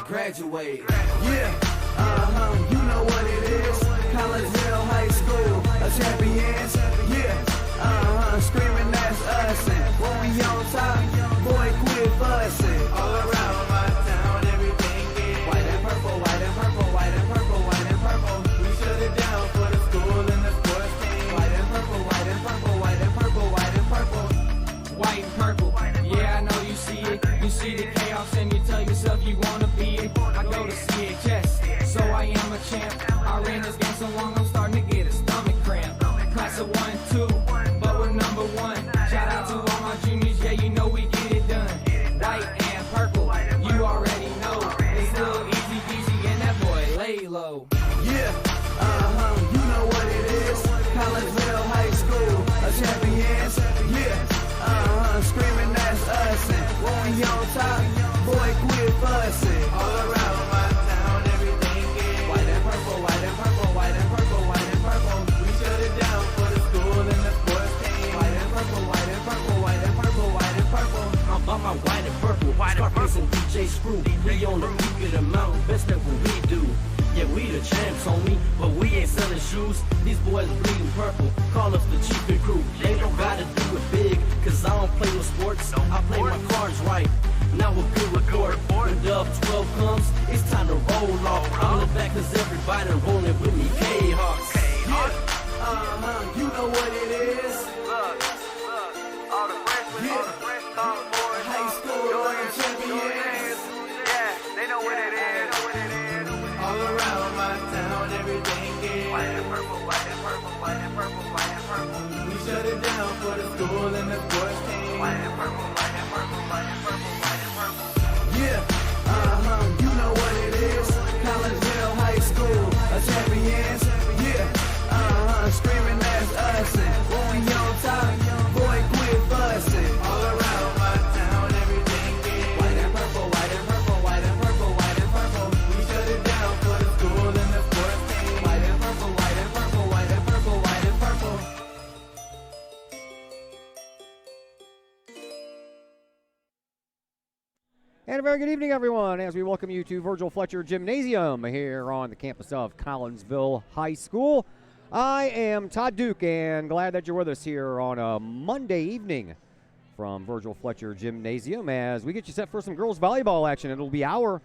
graduate. Yeah, you know what it is. Collinsville High School, a champions. Yeah, screaming that's us. And when we on top, boy, quit fussing. All around my town, everything is white and purple, white and purple, white and purple, white and purple. We shut it down for the school and the sports team. White and purple, white and purple, white and purple, white and purple. White and purple, yeah, I know you see it. You see the chaos and you tell yourself you wanna be it. I go to CHS, so I am a champ. I ran this game so long I'm starting to get a stomach cramp. Class of 1, 2, but we're number 1. Shout out to all my juniors, yeah, you know we get it done. White and purple, you already know. It's little easy peasy and that boy lay low. Yeah, you know what it is. Collinsville High School, a champions. Yeah, screaming that's us. And when we on top, boy, quit fussing. All around my town, everything is white and purple, white and purple, white and purple, white and purple. We shut it down for the school and the sports team. White and purple, white and purple, white and purple, white and purple. I'm by my white and purple, Scarface and DJ Screw. We on the peak of the mountain, best at what we do. Yeah, we the champs, homie, but we ain't selling shoes. These boys bleeding purple, call us the cheapest crew. They don't gotta do it big, cause I don't play no sports. I play my cards right. Now a good report. When Dub 12 comes, it's time to roll off. I'm the back cause everybody rolling with me, Kahoks. Yeah, you know what it is. All the freshmen, sophomores, High school champions. yeah, they know what it is. All around my town, everything is White and purple, white and purple, white and purple, white and purple. we shut it down for the school and the sports team. White and purple, white and purple, white and purple, white and purple. Yeah, you know what it is. Collinsville High School, a champions. Yeah, screaming that's us. And when we on top, boy, quit fussing. All around my town, everything is white and purple, white and purple, white and purple, white and purple. We shut it down for the school and the sports team. White and purple, white and purple, white and purple, white and purple. And a very good evening, everyone, as we welcome you to Virgil Fletcher Gymnasium here on the campus of Collinsville High School. I am Todd Duke, and glad that you're with us here on a Monday evening from Virgil Fletcher Gymnasium as we get you set for some girls volleyball action. It'll be our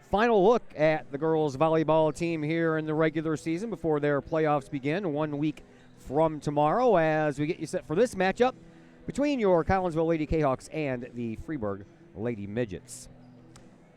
final look at the girls volleyball team here in the regular season before their playoffs begin 1 week from tomorrow as we get you set for this matchup between your Collinsville Lady Kahawks and the Freeburg Lady Midgets.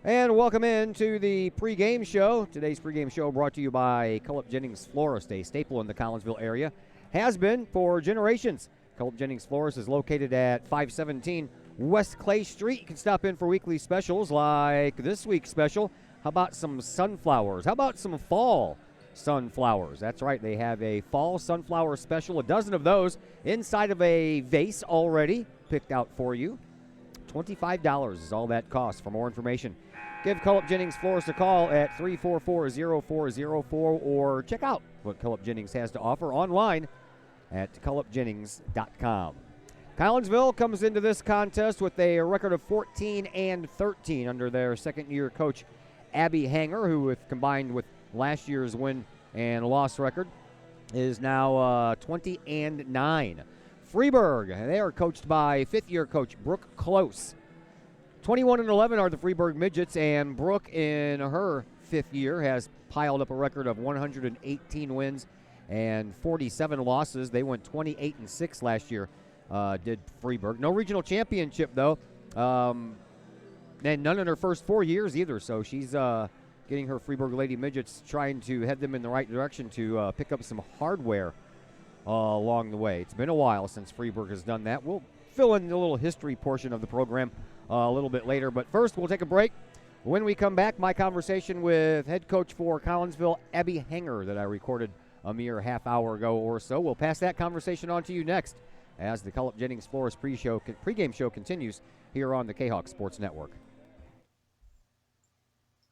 And welcome in to the pregame show. Today's pregame show brought to you by Cullip Jennings Florist, a staple in the Collinsville area. Has been for generations. Cullip Jennings Florist is located at 517 West Clay Street. You can stop in for weekly specials like this week's special. How about some sunflowers? How about some fall sunflowers? That's right, they have a fall sunflower special, a dozen of those inside of a vase already picked out for you. $25 is all that costs. For more information, give Cullip Jennings Florist a call at 344-0404 or check out what Cullip Jennings has to offer online at cullipjennings.com. Collinsville comes into this contest with a record of 14-13 under their second-year coach, Abby Hanger, who, if combined with last year's win and loss record, is now 20-9. Freeburg, they are coached by fifth-year coach Brooke Close. 21-11 are the Freeburg Midgets, and Brooke, in her fifth year, has piled up a record of 118 wins and 47 losses. They went 28-6 last year, did Freeburg. No regional championship, though, and none in her first 4 years either, so she's getting her Freeburg Lady Midgets, trying to head them in the right direction to pick up some hardware along the way. It's been a while since Freeburg has done that. We'll fill in the little history portion of the program a little bit later, but first we'll take a break. When we come back, my conversation with head coach for Collinsville, Abby Hanger, that I recorded a mere half hour ago or so. We'll pass that conversation on to you next as the Cullip Jennings Florist pregame show continues here on the Kahok Sports Network.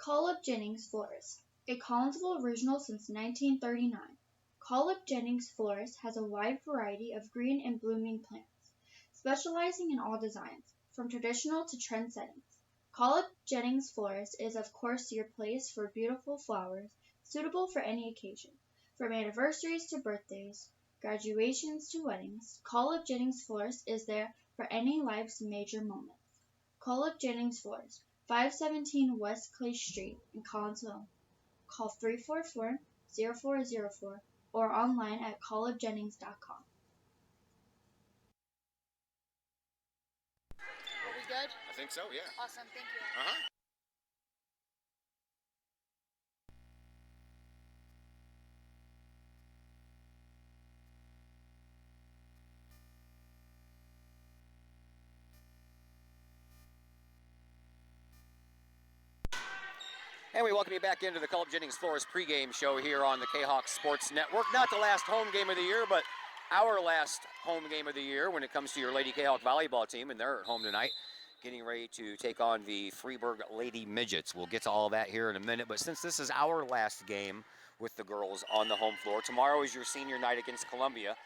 Cullip Jennings Florist, a Collinsville original since 1939. Cullip Jennings Florist has a wide variety of green and blooming plants, specializing in all designs, from traditional to trend settings. College Jennings Florist is of course your place for beautiful flowers, suitable for any occasion. From anniversaries to birthdays, graduations to weddings, College Jennings Florist is there for any life's major moments. College Jennings Florist, 517 West Clay Street in Collinsville. Call 344-0404 or online at collegejennings.com. Are we good? I think so, yeah. Awesome, thank you. Uh-huh. And we welcome you back into the College Jennings Florist pregame show here on the Kahoks Sports Network. Not the last home game of the year, but our last home game of the year when it comes to your Lady Kahok volleyball team, and they're at home tonight, getting ready to take on the Freeburg Lady Midgets. We'll get to all that here in a minute, but since this is our last game with the girls on the home floor, tomorrow is your senior night against Columbia.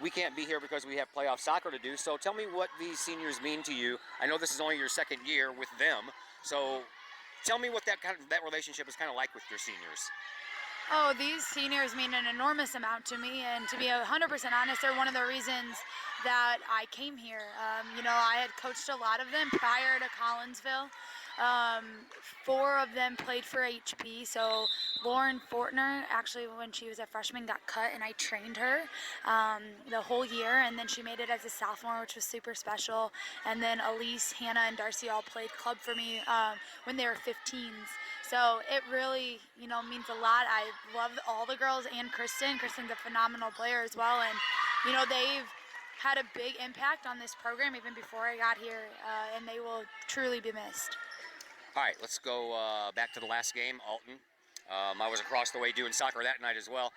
We can't be here because we have playoff soccer to do, so tell me what these seniors mean to you. I know this is only your second year with them, so tell me what that relationship is kind of like with your seniors. Oh, these seniors mean an enormous amount to me, and to be 100% honest, they're one of the reasons that I came here. I had coached a lot of them prior to Collinsville. 4 of them played for HP, so Lauren Fortner, actually when she was a freshman, got cut, and I trained her the whole year, and then she made it as a sophomore, which was super special. And then Elise, Hannah, and Darcy all played club for me when they were 15s. So it really, means a lot. I love all the girls and Kristen. Kristen's a phenomenal player as well, and they've had a big impact on this program even before I got here, and they will truly be missed. All right, let's go back to the last game, Alton. I was across the way doing soccer that night as well.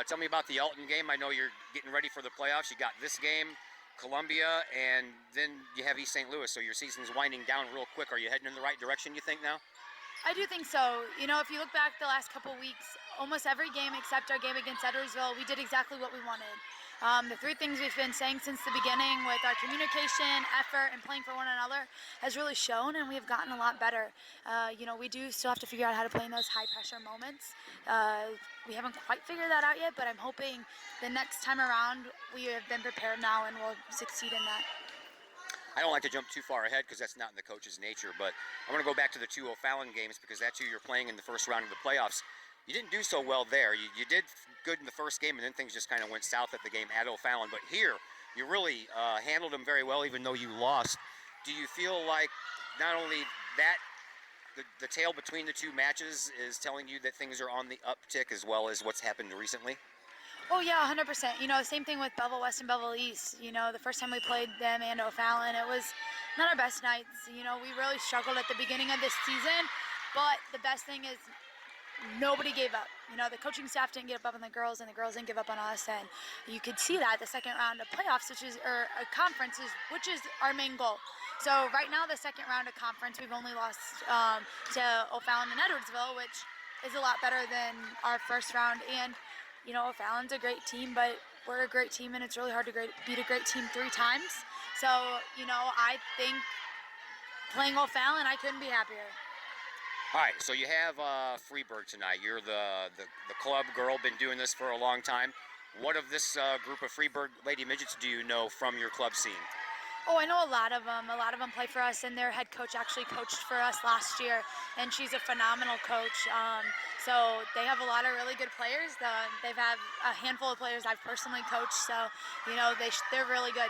Tell me about the Alton game. I know you're getting ready for the playoffs. You got this game, Columbia, and then you have East St. Louis, so your season's winding down real quick. Are you heading in the right direction, you think, now? I do think so. If you look back the last couple weeks, almost every game except our game against Edwardsville, we did exactly what we wanted. The 3 things we've been saying since the beginning with our communication, effort, and playing for one another has really shown, and we have gotten a lot better. We do still have to figure out how to play in those high-pressure moments. We haven't quite figured that out yet, but I'm hoping the next time around we have been prepared now and we'll succeed in that. I don't like to jump too far ahead because that's not in the coach's nature, but I want to go back to the 2 O'Fallon games because that's who you're playing in the first round of the playoffs. You didn't do so well there. You did good in the first game, and then things just kind of went south at the game at O'Fallon. But here, you really handled them very well, even though you lost. Do you feel like not only that, the tail between the 2 matches is telling you that things are on the uptick as well as what's happened recently? Oh, yeah, 100%. Same thing with Bevel West and Bevel East. The first time we played them and O'Fallon, it was not our best nights. We really struggled at the beginning of this season, but the best thing is nobody gave up. The coaching staff didn't give up on the girls, and the girls didn't give up on us, and you could see that the second round of playoffs, or conferences, which is our main goal. So right now, the second round of conference, we've only lost to O'Fallon and Edwardsville, which is a lot better than our first round. And O'Fallon's a great team, but we're a great team, and it's really hard to beat a great team 3 times. So, I think playing O'Fallon, I couldn't be happier. All right, so you have Freeburg tonight. You're the club girl, been doing this for a long time. What of this group of Freeburg Lady Midgets do you know from your club scene? Oh, I know a lot of them. A lot of them play for us, and their head coach actually coached for us last year, and she's a phenomenal coach. So they have a lot of really good players. They've had a handful of players I've personally coached, so, they're really good.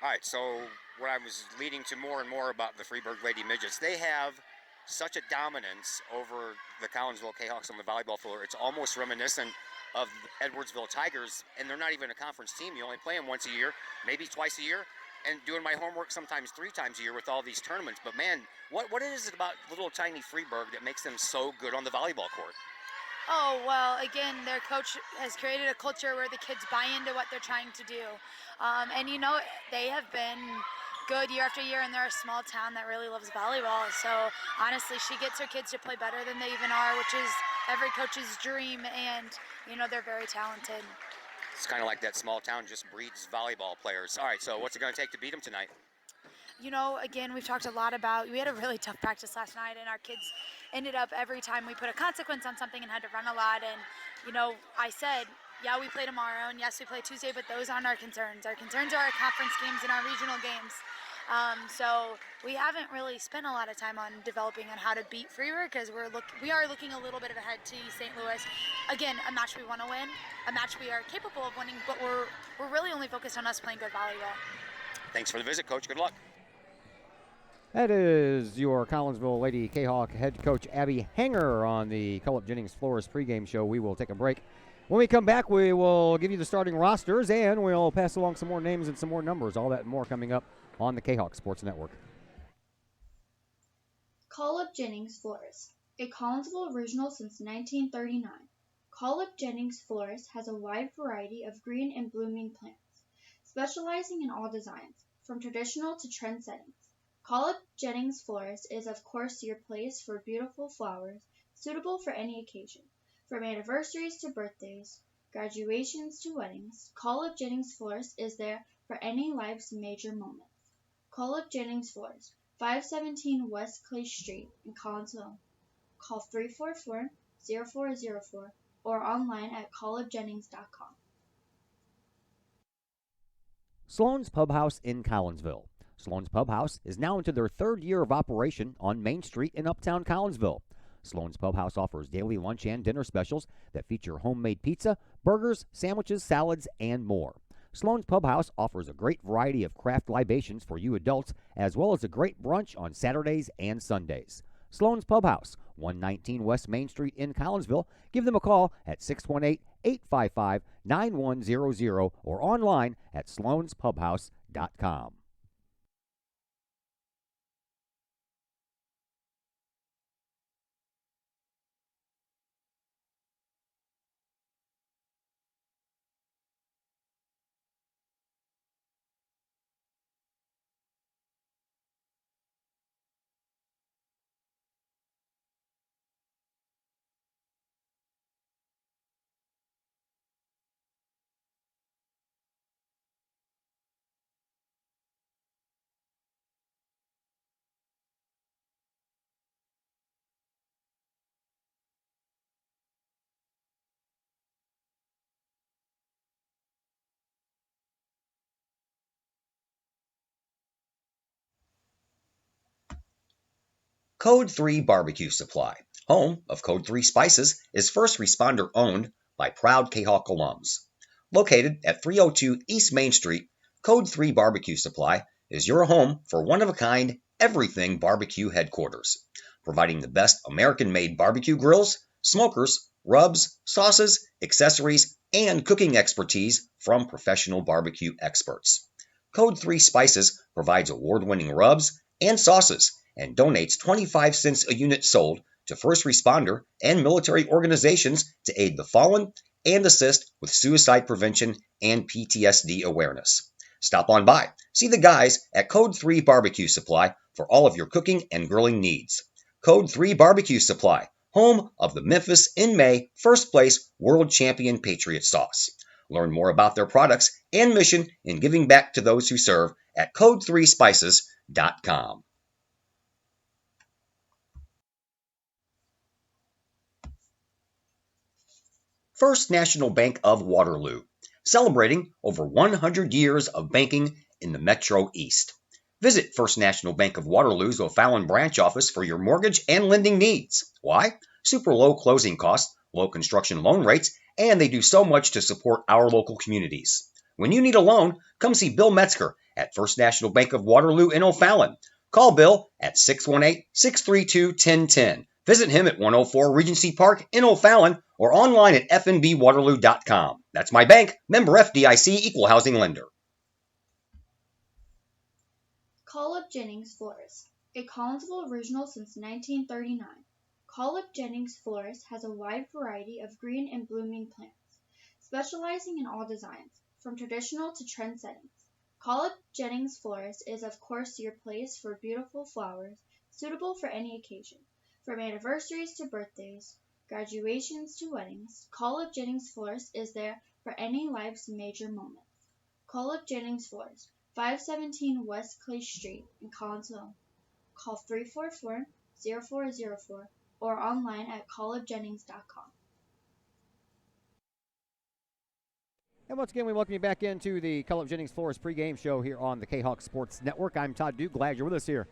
All right, so what I was leading to more and more about the Freeburg Lady Midgets, they have such a dominance over the Collinsville Kahoks on the volleyball floor. It's almost reminiscent of the Edwardsville Tigers, and they're not even a conference team. You only play them once a year, maybe twice a year, and doing my homework sometimes 3 times a year with all these tournaments. But man, what is it about little tiny Freeburg that makes them so good on the volleyball court? Oh, well, again, their coach has created a culture where the kids buy into what they're trying to do. And, they have been good year after year, and they're a small town that really loves volleyball. So, honestly, she gets her kids to play better than they even are, which is every coach's dream, and, they're very talented. It's kind of like that small town just breeds volleyball players. All right, so what's it going to take to beat them tonight? Again, we've talked a lot about, we had a really tough practice last night, and our kids ended up every time we put a consequence on something and had to run a lot. And, I said, yeah, we play tomorrow, and yes, we play Tuesday, but those aren't our concerns. Our concerns are our conference games and our regional games. So we haven't really spent a lot of time on developing on how to beat Freeburg because we are looking a little bit ahead to St. Louis. Again, a match we want to win, a match we are capable of winning, but we're really only focused on us playing good volleyball. Thanks for the visit, Coach. Good luck. That is your Collinsville Lady Kahok head coach Abby Hanger on the Culp Jennings Florist pregame show. We will take a break. When we come back, we will give you the starting rosters, and we'll pass along some more names and some more numbers. All that and more coming up on the Kahok Sports Network. Collinsville Jennings Florist, a Collinsville original since 1939. Collinsville Jennings Florist has a wide variety of green and blooming plants, specializing in all designs, from traditional to trend settings. Collinsville Jennings Florist is of course your place for beautiful flowers, suitable for any occasion. From anniversaries to birthdays, graduations to weddings, Collinsville Jennings Florist is there for any life's major moments. Collinsville Jennings Florist, 517 West Clay Street in Collinsville. Call 344-0404 or online at collinsvillejennings.com. Sloan's Pub House in Collinsville. Sloan's Pub House is now into their third year of operation on Main Street in Uptown Collinsville. Sloan's Pub House offers daily lunch and dinner specials that feature homemade pizza, burgers, sandwiches, salads, and more. Sloan's Pub House offers a great variety of craft libations for you adults, as well as a great brunch on Saturdays and Sundays. Sloan's Pub House, 119 West Main Street in Collinsville. Give them a call at 618-855-9100 or online at sloanspubhouse.com. Code 3 Barbecue Supply, home of Code 3 Spices, is first responder owned by proud Kahok alums. Located at 302 East Main Street, Code 3 Barbecue Supply is your home for one-of-a-kind everything barbecue headquarters, providing the best American-made barbecue grills, smokers, rubs, sauces, accessories, and cooking expertise from professional barbecue experts. Code 3 Spices provides award-winning rubs and sauces and donates 25 cents a unit sold to first responder and military organizations to aid the fallen and assist with suicide prevention and PTSD awareness. Stop on by. See the guys at Code 3 Barbecue Supply for all of your cooking and grilling needs. Code 3 Barbecue Supply, home of the Memphis in May first place world champion Patriot sauce. Learn more about their products and mission in giving back to those who serve at code3spices.com. First National Bank of Waterloo, celebrating over 100 years of banking in the Metro East. Visit First National Bank of Waterloo's O'Fallon branch office for your mortgage and lending needs. Why? Super low closing costs, low construction loan rates, and they do so much to support our local communities. When you need a loan, come see Bill Metzger at First National Bank of Waterloo in O'Fallon. Call Bill at 618-632-1010. Visit him at 104 Regency Park in O'Fallon or online at fnbwaterloo.com. That's my bank, member FDIC, equal housing lender. Collinsville Jennings Florist, a Collinsville original since 1939. Collinsville Jennings Florist has a wide variety of green and blooming plants, specializing in all designs, from traditional to trend settings. Collinsville Jennings Florist is of course your place for beautiful flowers, suitable for any occasion. From anniversaries to birthdays, graduations to weddings, Collinsville Jennings Florist is there for any life's major moments. Collinsville Jennings Florist, 517 West Clay Street in Collinsville. Call 344-0404 or online at collegejennings.com. And once again, we welcome you back into the Collinsville Jennings Flores pregame show here on the Kahok Sports Network. I'm Todd Duke. Glad you're with us here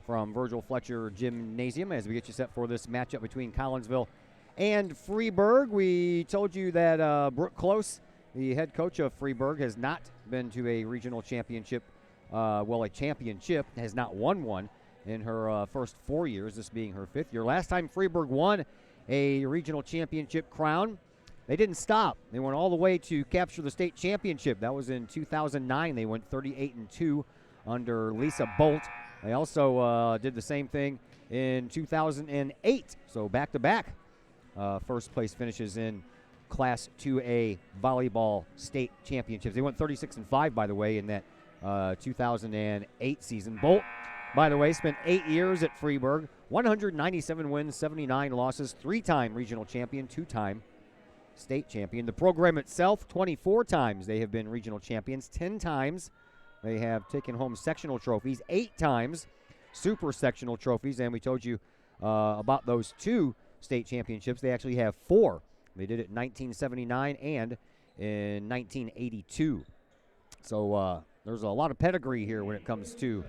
from Virgil Fletcher Gymnasium as we get you set for this matchup between Collinsville and Freeburg. We told you that Brooke Close, the head coach of Freeburg, has not been to a regional championship. A championship, has not won one in her first 4 years, this being her 5th year. Last time Freeburg won a regional championship crown, they didn't stop. They went all the way to capture the state championship. That was in 2009. They went 38-2 under Lisa Bolt. They also did the same thing in 2008. So back-to-back first place finishes in Class 2A volleyball state championships. They went 36-5, by the way, in that 2008 season. Bolt, by the way, spent 8 years at Freeburg, 197 wins, 79 losses, 3-time regional champion, 2-time state champion. The program itself, 24 times they have been regional champions, 10 times they have taken home sectional trophies, 8 times super sectional trophies, and we told you about those 2 state championships. They actually have 4. They did it in 1979 and in 1982. So there's a lot of pedigree here when it comes to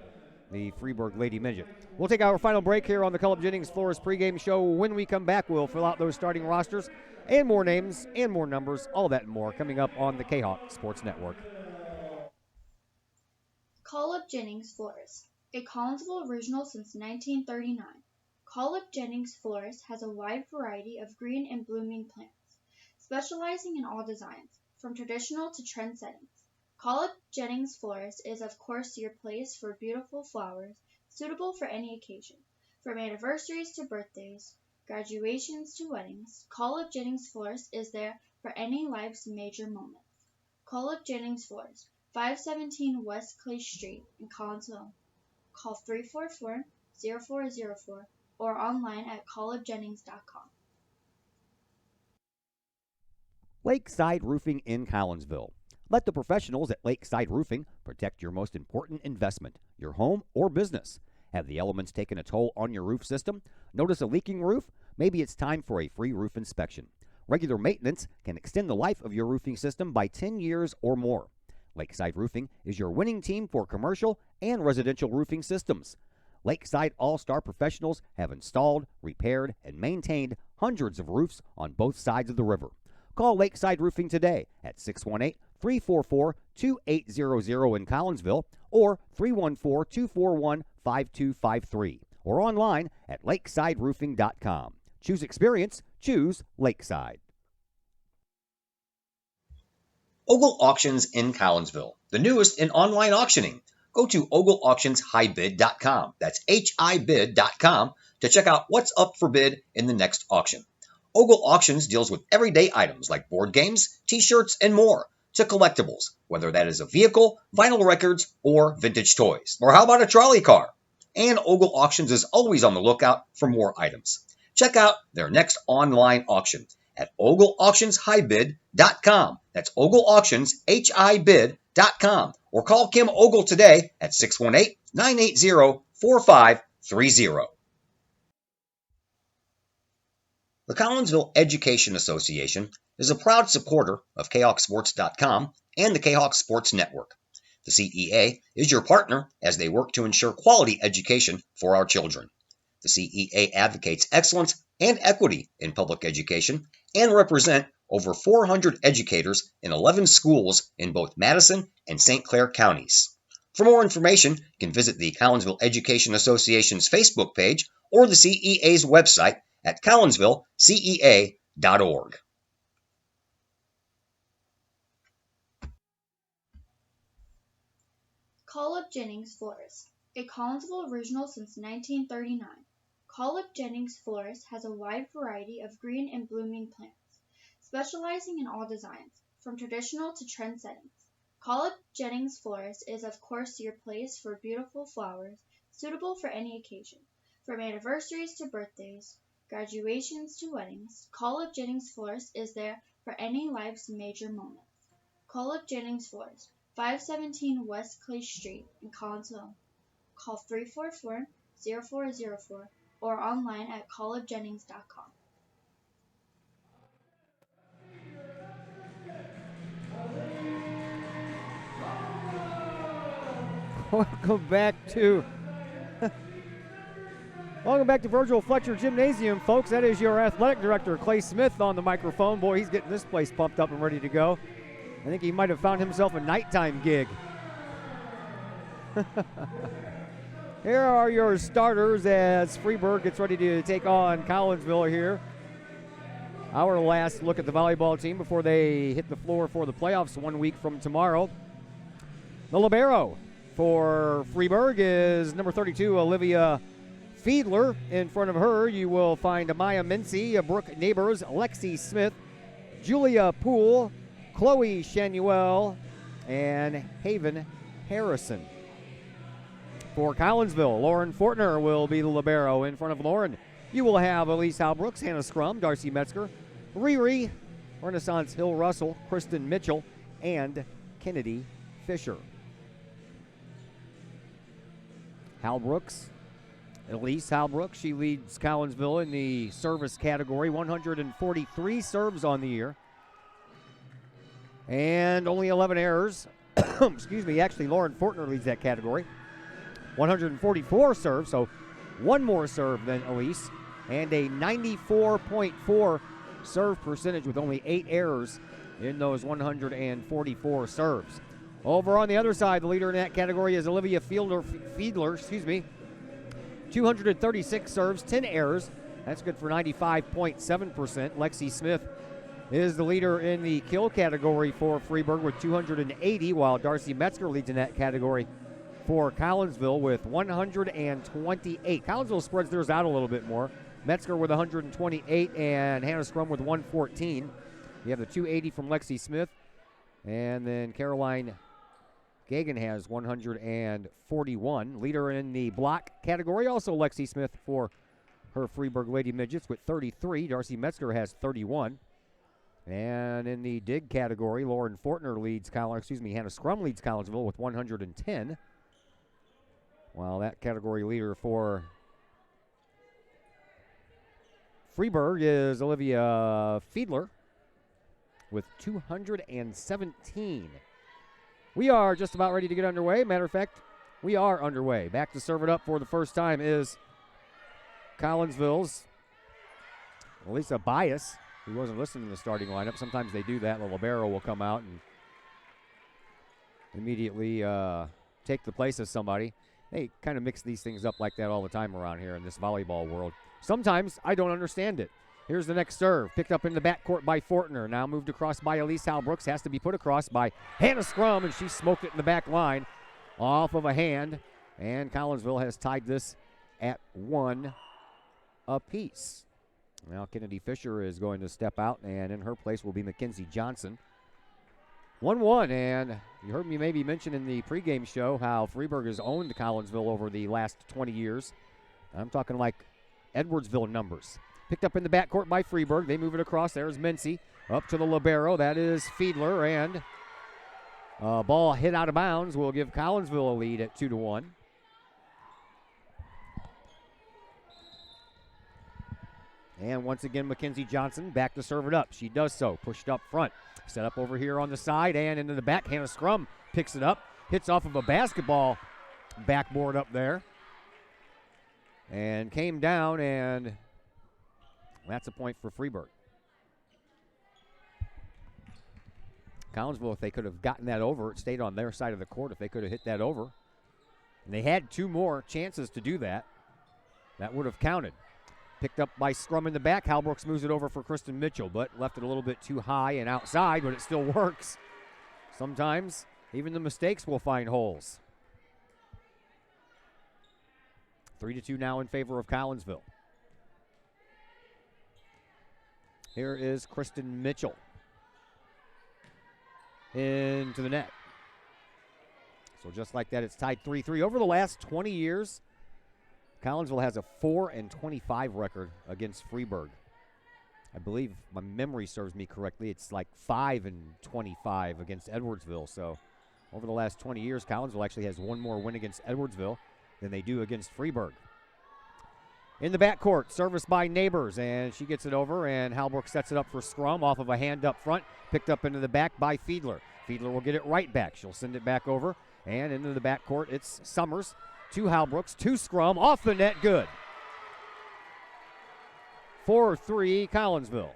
the Freeburg Lady Midget. We'll take our final break here on the Collinsville Jennings Flores pregame show. When we come back, we'll fill out those starting rosters and more names and more numbers, all that and more coming up on the Kahok Sports Network. Collinsville Jennings Flores, a Collinsville original since 1939. Collinsville Jennings Flores has a wide variety of green and blooming plants, specializing in all designs, from traditional to trend settings. Collinsville Jennings Flores is of course your place for beautiful flowers, suitable for any occasion. From anniversaries to birthdays, graduations to weddings, Collinsville Jennings Flores is there for any life's major moments. Collinsville Jennings Flores, 517 West Clay Street in Collinsville. Call 344-0404 or online at collegejennings.com. Lakeside Roofing in Collinsville. Let the professionals at Lakeside Roofing protect your most important investment, your home or business. Have the elements taken a toll on your roof system? Notice a leaking roof? Maybe it's time for a free roof inspection. Regular maintenance can extend the life of your roofing system by 10 years or more. Lakeside Roofing is your winning team for commercial and residential roofing systems. Lakeside All-Star professionals have installed, repaired, and maintained hundreds of roofs on both sides of the river. Call Lakeside Roofing today at 618-344-2800 in Collinsville or 314-241-5253 or online at lakesideroofing.com. Choose experience, choose Lakeside. Ogle Auctions in Collinsville, the newest in online auctioning. Go to ogleauctionshighbid.com. That's HIBid.com to check out what's up for bid in the next auction. Ogle Auctions deals with everyday items like board games, t-shirts, and more, to collectibles, whether that is a vehicle, vinyl records, or vintage toys. Or how about a trolley car? And Ogle Auctions is always on the lookout for more items. Check out their next online auction at ogleauctionshighbid.com. That's ogleauctionshighbid.com. Or call Kim Ogle today at 618-980-4530. The Collinsville Education Association is a proud supporter of KahokSports.com and the Kahok Sports Network. The CEA is your partner as they work to ensure quality education for our children. The CEA advocates excellence and equity in public education and represent over 400 educators in 11 schools in both Madison and St. Clair counties. For more information, you can visit the Collinsville Education Association's Facebook page or the CEA's website at collinsvillecea.org. Collinsville Jennings Flores, a Collinsville original since 1939. Collinsville Jennings Flores has a wide variety of green and blooming plants, specializing in all designs, from traditional to trend settings. Collinsville Jennings Flores is of course your place for beautiful flowers, suitable for any occasion. From anniversaries to birthdays, graduations to weddings, Collinsville Jennings Flores is there for any life's major moments. Collinsville Jennings Flores, 517 West Clay Street in Collinsville. Call 344-0404 or online at collegejennings.com. Welcome back to Virgil Fletcher Gymnasium, folks. That is your athletic director, Clay Smith, on the microphone. Boy, he's getting this place pumped up and ready to go. I think he might have found himself a nighttime gig. Here are your starters as Freeburg gets ready to take on Collinsville here. Our last look at the volleyball team before they hit the floor for the playoffs 1 week from tomorrow. The libero for Freeburg is number 32, Olivia Fiedler. In front of her, you will find Amaya Mincy, Brooke Neighbors, Lexi Smith, Julia Poole, Chloe Shanuel, and Haven Harrison. For Collinsville, Lauren Fortner will be the libero. In front of Lauren, you will have Elise Halbrooks, Hannah Scrum, Darcy Metzger, Riri, Renaissance Hill Russell, Kristen Mitchell, and Kennedy Fisher. Halbrooks, Elise Halbrooks, she leads Collinsville in the service category, 143 serves on the year, and only 11 errors. Excuse me, actually Lauren Fortner leads that category. 144 serves, so one more serve than Elise, and a 94.4 serve percentage with only 8 errors in those 144 serves. Over on the other side, the leader in that category is Olivia Fiedler, 236 serves, 10 errors. That's good for 95.7%. Lexi Smith is the leader in the kill category for Freeburg with 280, while Darcy Metzger leads in that category for Collinsville with 128. Collinsville spreads theirs out a little bit more. Metzger with 128 and Hannah Scrum with 114. You have the 280 from Lexi Smith. And then Caroline Gagan has 141. Leader in the block category, also Lexi Smith for her Freeburg Lady Midgets with 33. Darcy Metzger has 31. And in the dig category, Lauren Fortner leads Hannah Scrum leads Collinsville with 110. While that category leader for Freeburg is Olivia Fiedler with 217. We are just about ready to get underway. Matter of fact, we are underway. Back to serve it up for the first time is Collinsville's Elisa Bias, who wasn't listening to the starting lineup. Sometimes they do that. The libero will come out and immediately take the place of somebody. They kind of mix these things up like that all the time around here in this volleyball world. Sometimes I don't understand it. Here's the next serve. Picked up in the backcourt by Fortner. Now moved across by Elise Halbrooks. Has to be put across by Hannah Scrum, and she smoked it in the back line off of a hand. And Collinsville has tied this at 1 apiece. Now Kennedy Fisher is going to step out, and in her place will be Mackenzie Johnson. 1-1, and you heard me maybe mention in the pregame show how Freeburg has owned Collinsville over the last 20 years. I'm talking like Edwardsville numbers. Picked up in the backcourt by Freeburg. They move it across. There's Mincy. Up to the libero. That is Fiedler, and ball hit out of bounds will give Collinsville a lead at 2-1. And once again, Mackenzie Johnson back to serve it up. She does so. Pushed up front. Set up over here on the side and into the back. Hannah Scrum picks it up. Hits off of a basketball backboard up there. And came down, and that's a point for Freeburg. Collinsville, if they could have gotten that over, it stayed on their side of the court if they could have hit that over. And they had 2 more chances to do that. That would have counted. Picked up by Scrum in the back. Halbrooks moves it over for Kristen Mitchell, but left it a little bit too high and outside, but it still works. Sometimes even the mistakes will find holes. 3-2 now in favor of Collinsville. Here is Kristen Mitchell into the net. So just like that, it's tied 3-3. Over the last 20 years, Collinsville has a 4-25 record against Freeburg. I believe my memory serves me correctly. It's like 5-25 against Edwardsville. So over the last 20 years, Collinsville actually has one more win against Edwardsville than they do against Freeburg. In the backcourt, service by Neighbors, and she gets it over, and Halbrook sets it up for scrum off of a hand up front, picked up into the back by Fiedler. Fiedler will get it right back. She'll send it back over, and into the backcourt, it's Summers to Halbrooks, to scrum, off the net, good. 4-3 Collinsville.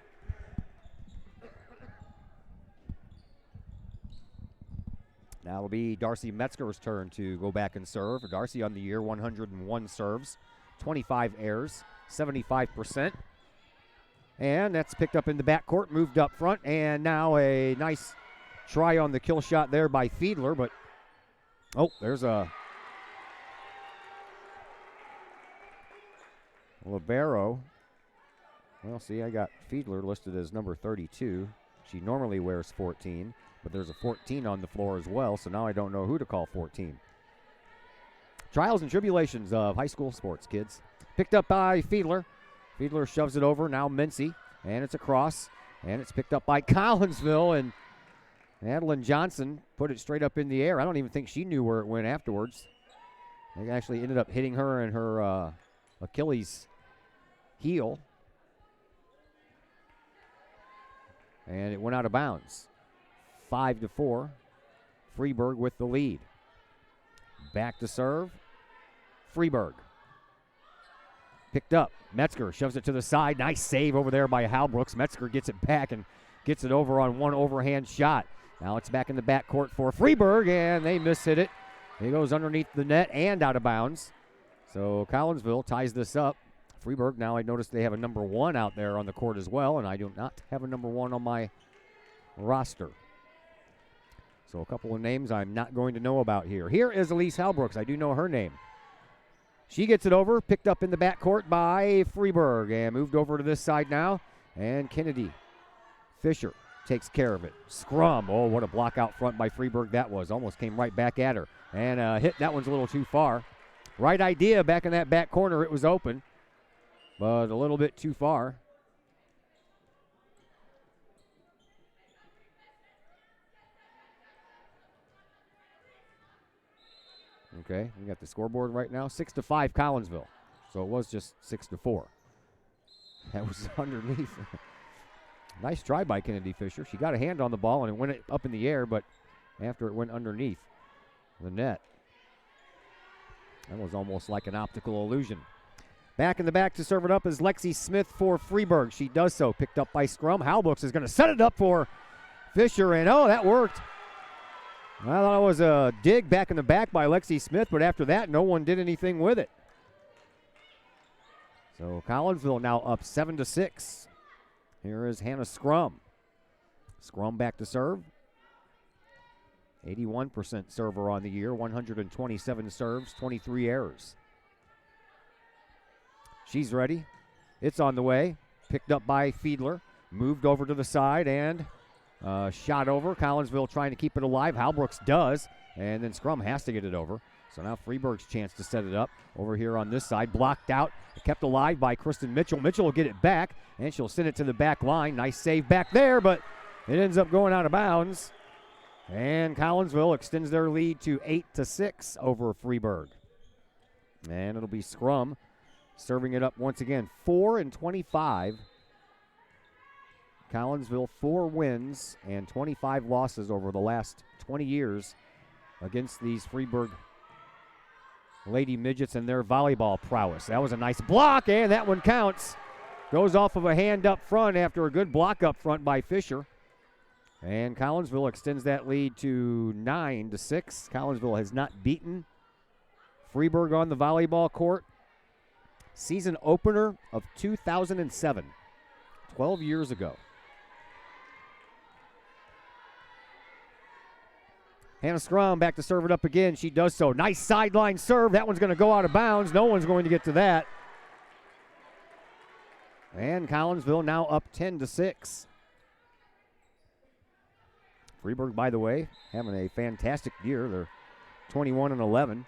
Now it'll be Darcy Metzger's turn to go back and serve. Darcy on the year, 101 serves, 25 errors, 75%. And that's picked up in the backcourt, moved up front, and now a nice try on the kill shot there by Fiedler, but there's a libero. Well, see, I got Fiedler listed as number 32. She normally wears 14, but there's a 14 on the floor as well, so now I don't know who to call 14. Trials and tribulations of high school sports, kids. Picked up by Fiedler. Fiedler shoves it over, now Mincy, and it's across, and it's picked up by Collinsville, and Adeline Johnson put it straight up in the air. I don't even think she knew where it went afterwards. They actually ended up hitting her in her Achilles heel, and it went out of bounds. 5-4, Freeburg with the lead. Back to serve, Freeburg. Picked up, Metzger shoves it to the side. Nice save over there by Halbrooks. Metzger gets it back and gets it over on one overhand shot. Now it's back in the backcourt for Freeburg, and they miss-hit it. It goes underneath the net and out of bounds. So Collinsville ties this up. Freeburg, now I noticed they have a number 1 out there on the court as well, and I do not have a number 1 on my roster. So a couple of names I'm not going to know about here. Here is Elise Halbrooks. I do know her name. She gets it over, picked up in the backcourt by Freeburg, and moved over to this side now. And Kennedy Fisher takes care of it. Scrum. Oh, what a block out front by Freeburg that was. Almost came right back at her. And hit, that one's a little too far. Right idea back in that back corner. It was open, but a little bit too far. Okay, we got the scoreboard right now. 6-5 Collinsville. So it was just 6-4. That was underneath. Nice try by Kennedy Fisher. She got a hand on the ball and it went up in the air, but after it went underneath the net. That was almost like an optical illusion. Back in the back to serve it up is Lexi Smith for Freeburg. She does so. Picked up by Scrum. Halbrooks is going to set it up for Fisher, and that worked. I thought it was a dig back in the back by Lexi Smith, but after that, no one did anything with it. So Collinsville now up 7-6. Here is Hannah Scrum. Scrum back to serve. 81% server on the year, 127 serves, 23 errors. She's ready. It's on the way. Picked up by Fiedler. Moved over to the side and shot over. Collinsville trying to keep it alive. Halbrooks does. And then Scrum has to get it over. So now Freeburg's chance to set it up over here on this side. Blocked out. Kept alive by Kristen Mitchell. Mitchell will get it back, and she'll send it to the back line. Nice save back there, but it ends up going out of bounds. And Collinsville extends their lead to 8-6 over Freeburg. And it'll be Scrum serving it up once again. 4-25. Collinsville 4 wins and 25 losses over the last 20 years against these Freeburg Lady Midgets and their volleyball prowess. That was a nice block, and that one counts. Goes off of a hand up front after a good block up front by Fisher. And Collinsville extends that lead to 9-6. Collinsville has not beaten Freeburg on the volleyball court. Season opener of 2007, 12 years ago. Hannah Scrum back to serve it up again. She does so. Nice sideline serve. That one's going to go out of bounds. No one's going to get to that. And Collinsville now up 10-6. Freeburg, by the way, having a fantastic year. They're 21-11.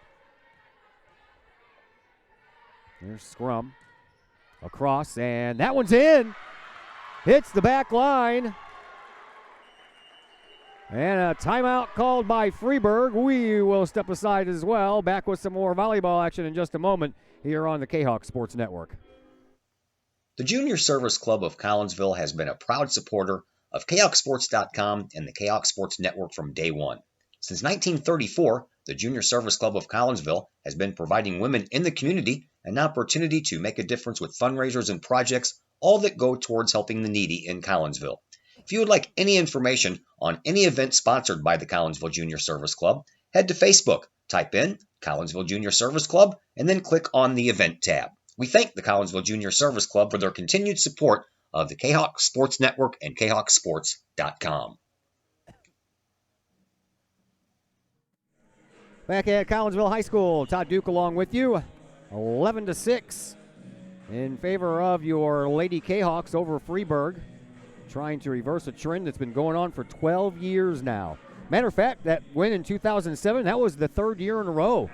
There's Scrum. Across, and that one's in. Hits the back line. And a timeout called by Freeburg. We will step aside as well. Back with some more volleyball action in just a moment here on the Kahok Sports Network. The Junior Service Club of Collinsville has been a proud supporter of KahokSports.com and the Kahok Sports Network from day one. Since 1934, the Junior Service Club of Collinsville has been providing women in the community an opportunity to make a difference with fundraisers and projects, all that go towards helping the needy in Collinsville. If you would like any information on any event sponsored by the Collinsville Junior Service Club, head to Facebook, type in Collinsville Junior Service Club, and then click on the event tab. We thank the Collinsville Junior Service Club for their continued support of the Kahok Sports Network and KahokSports.com. Back at Collinsville High School, Todd Duke along with you, 11-6 in favor of your Lady Kahawks over Freeburg, trying to reverse a trend that's been going on for 12 years now. Matter of fact, that win in 2007, that was the third year in a row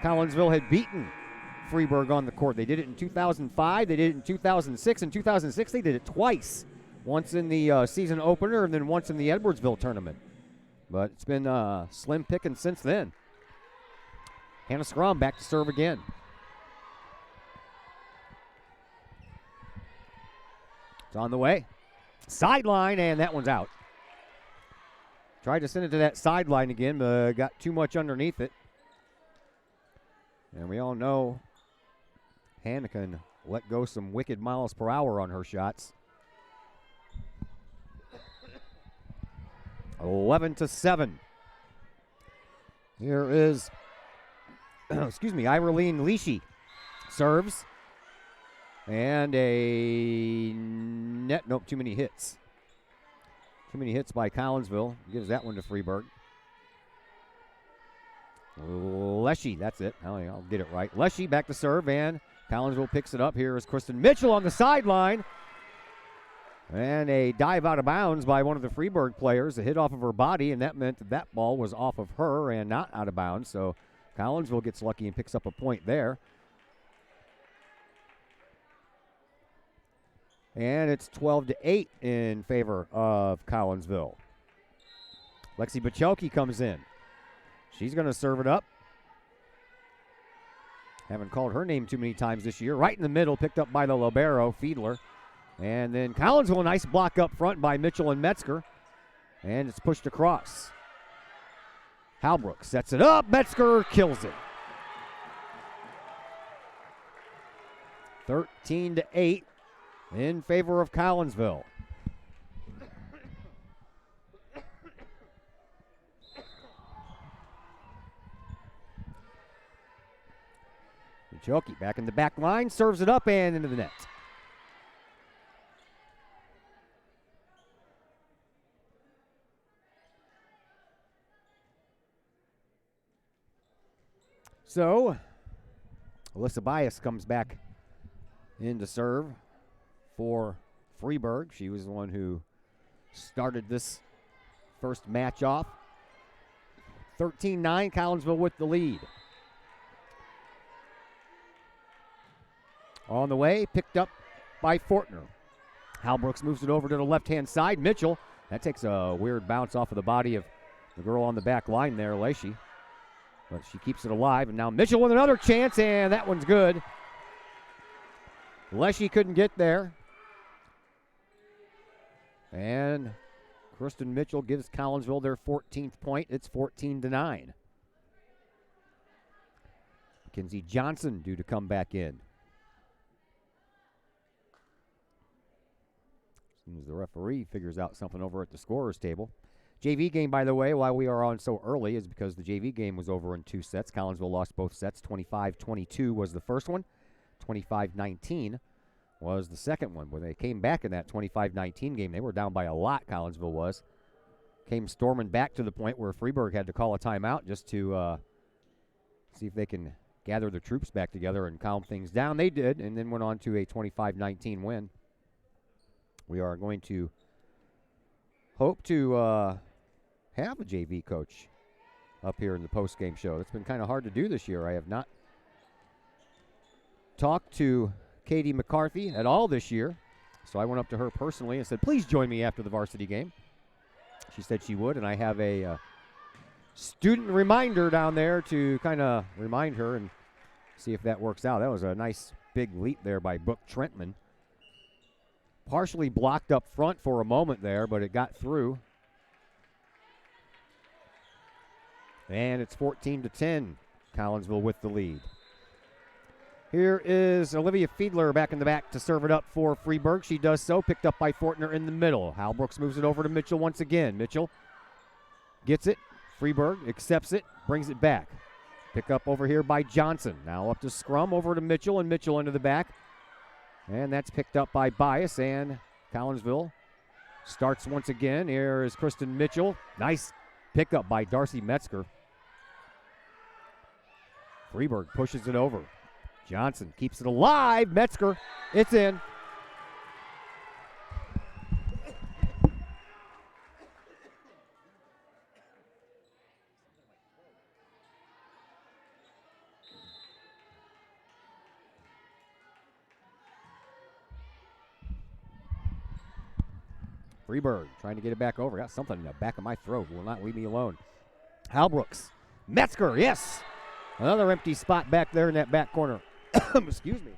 Collinsville had beaten Freeburg on the court. They did it in 2005, they did it in 2006. In 2006, they did it twice. Once in the season opener and then once in the Edwardsville tournament. But it's been slim picking since then. Hannah Scrum back to serve again. It's on the way. Sideline, and that one's out. Tried to send it to that sideline again, but got too much underneath it. And we all know Hannah can let go some wicked miles per hour on her shots. 11-7. Here is, Ireline Leashy serves. And a net, nope, too many hits. Too many hits by Collinsville. Gives that one to Freeburg. Leshy, that's it. I'll get it right. Leshy back to serve, and Collinsville picks it up. Here is Kristen Mitchell on the sideline. And a dive out of bounds by one of the Freeburg players. A hit off of her body, and that meant that ball was off of her and not out of bounds. So Collinsville gets lucky and picks up a point there. And it's 12-8 in favor of Collinsville. Lexi Bachelke comes in. She's going to serve it up. Haven't called her name too many times this year. Right in the middle, picked up by the libero, Fiedler. And then Collinsville, a nice block up front by Mitchell and Metzger. And it's pushed across. Halbrook sets it up. Metzger kills it. 13-8. In favor of Collinsville. Bachelke back in the back line, serves it up and into the net. So, Alyssa Bias comes back in to serve for Freeburg. She was the one who started this first match off. 13-9, Collinsville with the lead. On the way, picked up by Fortner. Halbrooks moves it over to the left-hand side. Mitchell, that takes a weird bounce off of the body of the girl on the back line there, Lacey. But she keeps it alive, and now Mitchell with another chance, and that one's good. Leshy couldn't get there. And Kristen Mitchell gives Collinsville their 14th point. It's 14-9. Mackenzie Johnson due to come back in. As soon as the referee figures out something over at the scorer's table. JV game, by the way, why we are on so early is because the JV game was over in 2 sets. Collinsville lost both sets. 25-22 was the first one. 25-19 was the second one. When they came back in that 25-19 game, they were down by a lot, Collinsville was. Came storming back to the point where Freeburg had to call a timeout just to see if they can gather their troops back together and calm things down. They did, and then went on to a 25-19 win. We are going to hope to have a JV coach up here in the post-game show. It's been kind of hard to do this year. I have not talked to Katie McCarthy at all this year. So I went up to her personally and said, please join me after the varsity game. She said she would, and I have a student reminder down there to kind of remind her and see if that works out. That was a nice big leap there by Brooke Trentman. Partially blocked up front for a moment there, but it got through. And it's 14-10. Collinsville with the lead. Here is Olivia Fiedler back in the back to serve it up for Freeburg. She does so, picked up by Fortner in the middle. Hal Brooks moves it over to Mitchell once again. Mitchell gets it. Freeburg accepts it, brings it back. Pick up over here by Johnson. Now up to scrum, over to Mitchell, and Mitchell into the back. And that's picked up by Bias, and Collinsville starts once again. Here is Kristen Mitchell. Nice pickup by Darcy Metzger. Freeburg pushes it over. Johnson keeps it alive. Metzger, it's in. Freeburg trying to get it back over. Got something in the back of my throat. Will not leave me alone. Hal Brooks. Metzger, yes. Another empty spot back there in that back corner. Excuse me.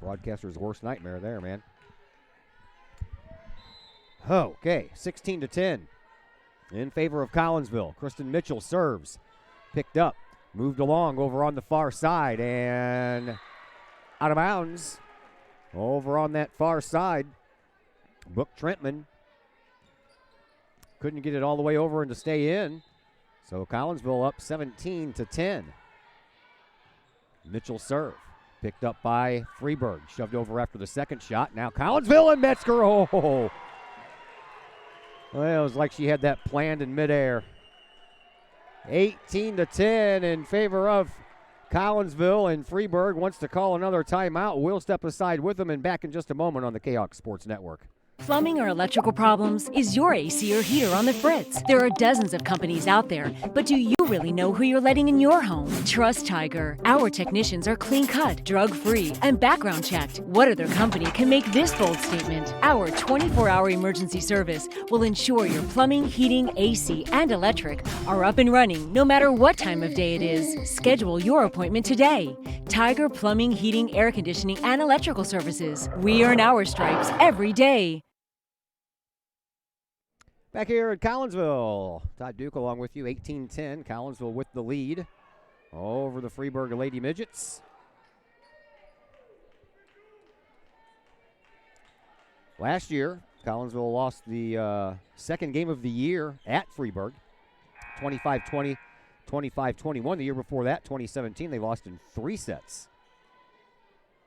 Broadcaster's worst nightmare there, man. Okay, 16-10 in favor of Collinsville. Kristen Mitchell serves. Picked up. Moved along over on the far side and out of bounds. Over on that far side, Brooke Trentman couldn't get it all the way over and to stay in. So Collinsville up 17-10. Mitchell serve. Picked up by Freeburg. Shoved over after the second shot. Now Collinsville and Metzger. Oh! Well, it was like she had that planned in midair. 18-10 in favor of Collinsville, and Freeburg wants to call another timeout. We'll step aside with them and back in just a moment on the Kahoks Sports Network. Plumbing or electrical problems? Is your AC or heater on the fritz? There are dozens of companies out there, but do you really know who you're letting in your home? Trust Tiger. Our technicians are clean-cut, drug-free, and background checked. What other company can make this bold statement? Our 24-hour emergency service will ensure your plumbing, heating, AC, and electric are up and running no matter what time of day it is. Schedule your appointment today. Tiger Plumbing, Heating, Air Conditioning, and Electrical Services. We earn our stripes every day. Back here at Collinsville, Todd Duke along with you, 18-10. Collinsville with the lead over the Freeburg Lady Midgets. Last year, Collinsville lost the second game of the year at Freeburg, 25-20, 25-21. The year before that, 2017, they lost in 3 sets.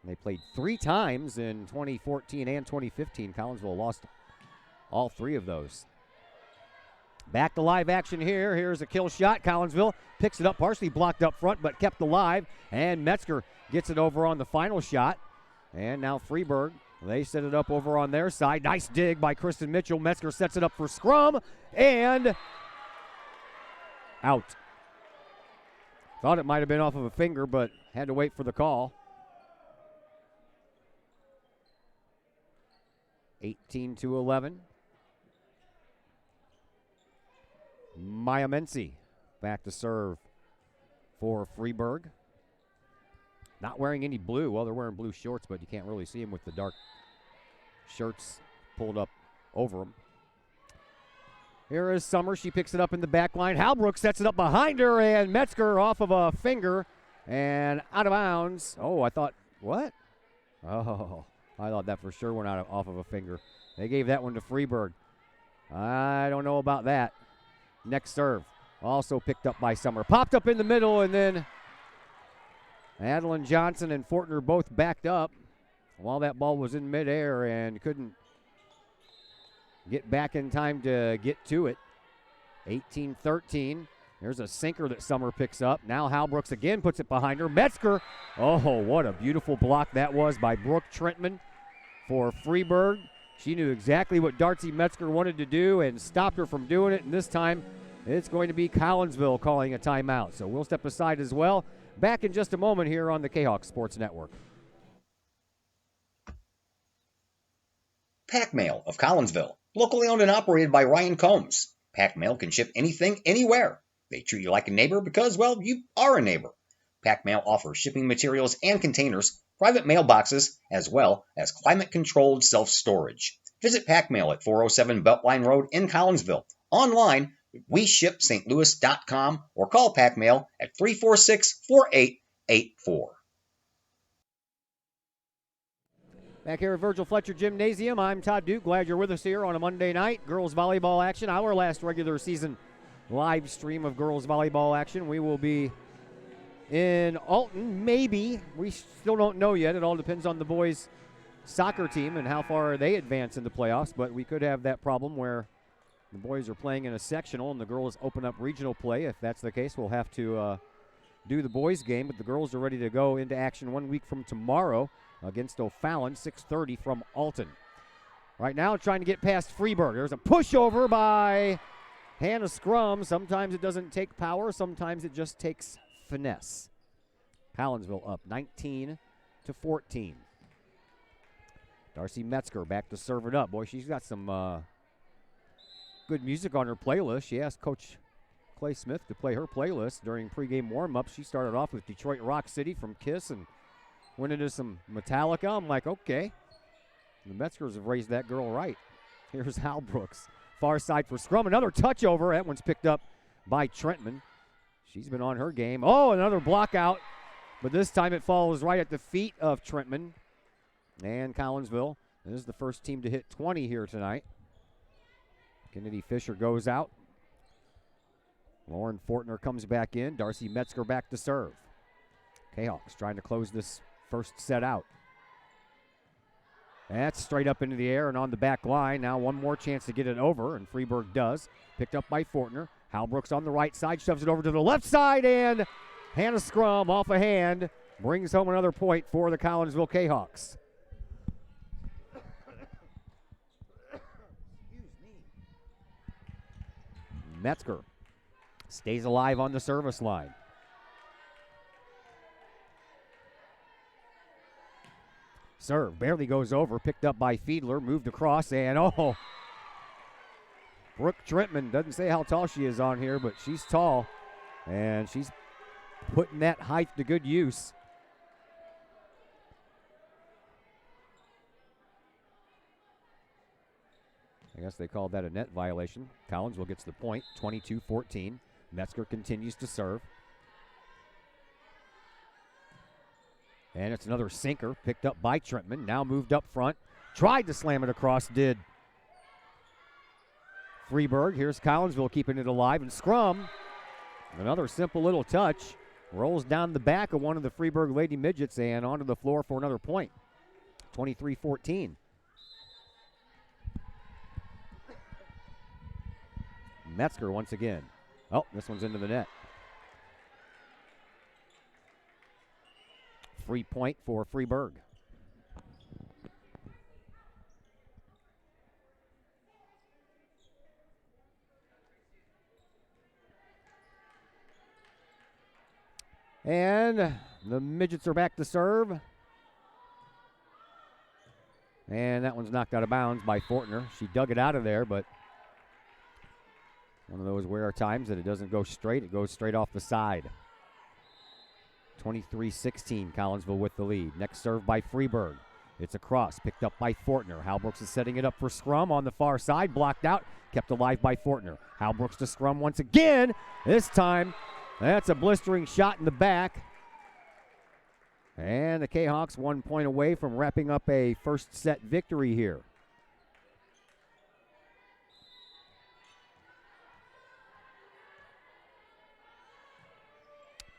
They played 3 times in 2014 and 2015. Collinsville lost all 3 of those. Back to live action here. Here's a kill shot. Collinsville picks it up, partially blocked up front, but kept alive. And Metzger gets it over on the final shot. And now Freeburg, they set it up over on their side. Nice dig by Kristen Mitchell. Metzger sets it up for scrum. And out. Thought it might have been off of a finger, but had to wait for the call. 18-11. Maya Mency back to serve for Freeburg. Not wearing any blue. Well, they're wearing blue shorts, but you can't really see them with the dark shirts pulled up over them. Here is Summer. She picks it up in the back line. Halbrook sets it up behind her, and Metzger off of a finger and out of bounds. Oh, I thought, what? Oh, I thought that for sure went off of a finger. They gave that one to Freeburg. I don't know about that. Next serve, also picked up by Summer. Popped up in the middle, and then Adeline Johnson and Fortner both backed up while that ball was in midair and couldn't get back in time to get to it. 18-13. There's a sinker that Summer picks up. Now Hal Brooks again puts it behind her. Metzger. Oh, what a beautiful block that was by Brooke Trentman for Freeburg. She knew exactly what Darcy Metzger wanted to do and stopped her from doing it. And this time, it's going to be Collinsville calling a timeout. So we'll step aside as well. Back in just a moment here on the Kahok Sports Network. Pack Mail of Collinsville, locally owned and operated by Ryan Combs. Pack Mail can ship anything, anywhere. They treat you like a neighbor because, well, you are a neighbor. Pack Mail offers shipping materials and containers, private mailboxes, as well as climate-controlled self-storage. Visit Pack Mail at 407 Beltline Road in Collinsville. Online, WeShipSt.Louis.com or call Pack Mail at 346-4884. Back here at Virgil Fletcher Gymnasium, I'm Todd Duke. Glad you're with us here on a Monday night. Girls volleyball action, our last regular season live stream of girls volleyball action. We will be in Alton, maybe. We still don't know yet. It all depends on the boys' soccer team and how far they advance in the playoffs, but we could have that problem where the boys are playing in a sectional and the girls open up regional play. If that's the case, we'll have to do the boys' game, but the girls are ready to go into action 1 week from tomorrow against O'Fallon, 6:30 from Alton. Right now, trying to get past Freeburg. There's a pushover by Hannah Scrum. Sometimes it doesn't take power. Sometimes it just takes finesse. Collinsville up 19-14. Darcy Metzger back to serve it up. Boy, she's got some good music on her playlist. She asked Coach Clay Smith to play her playlist during pregame warm-up. She started off with Detroit Rock City from Kiss and went into some Metallica. I'm like, okay. The Metzgers have raised that girl right. Here's Hal Brooks. Far side for Scrum. Another touch over. That one's picked up by Trentman. She's been on her game. Oh, another block out. But this time it falls right at the feet of Trentman. And Collinsville is the first team to hit 20 here tonight. Kennedy Fisher goes out. Lauren Fortner comes back in. Darcy Metzger back to serve. Kahoks trying to close this first set out. That's straight up into the air and on the back line. Now one more chance to get it over, and Freeburg does. Picked up by Fortner. Halbrooks on the right side, shoves it over to the left side, and Hannah Scrum off a hand brings home another point for the Collinsville Kahawks. Metzger stays alive on the service line. Serve barely goes over, picked up by Fiedler, moved across, and oh, Brooke Trentman, doesn't say how tall she is on here, but she's tall, and she's putting that height to good use. I guess they called that a net violation. Collinsville gets the point, 22-14. Metzger continues to serve. And it's another sinker picked up by Trentman. Now moved up front. Tried to slam it across, did Freeburg. Here's Collinsville keeping it alive. And Scrum, another simple little touch, rolls down the back of one of the Freeburg Lady Midgets and onto the floor for another point. 23-14. Metzger once again. Oh, this one's into the net. Free point for Freeburg. And the Midgets are back to serve. And that one's knocked out of bounds by Fortner. She dug it out of there, but one of those rare times that it doesn't go straight. It goes straight off the side. 23-16, Collinsville with the lead. Next serve by Freeburg. It's a cross, picked up by Fortner. Halbrooks is setting it up for Scrum on the far side, blocked out, kept alive by Fortner. Halbrooks to Scrum once again. This time, that's a blistering shot in the back. And the Kahawks 1 point away from wrapping up a first set victory here.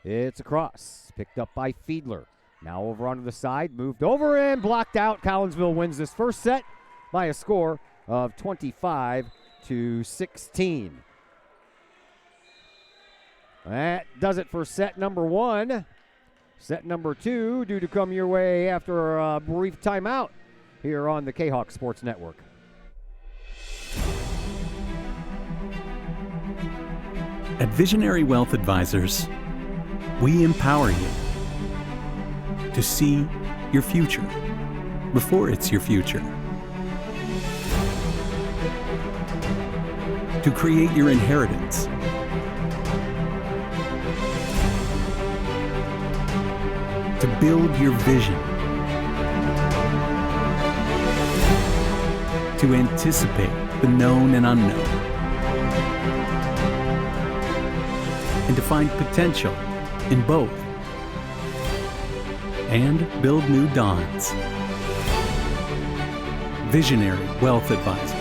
It's a cross, picked up by Fiedler. Now over onto the side, moved over and blocked out. Collinsville wins this first set by a score of 25-16. That does it for set number one. Set number two due to come your way after a brief timeout here on the Kahok Sports Network. At Visionary Wealth Advisors, we empower you to see your future before it's your future. to create your inheritance. To build your vision. To anticipate the known and unknown. And to find potential in both. And build new dawns. Visionary Wealth Advisors.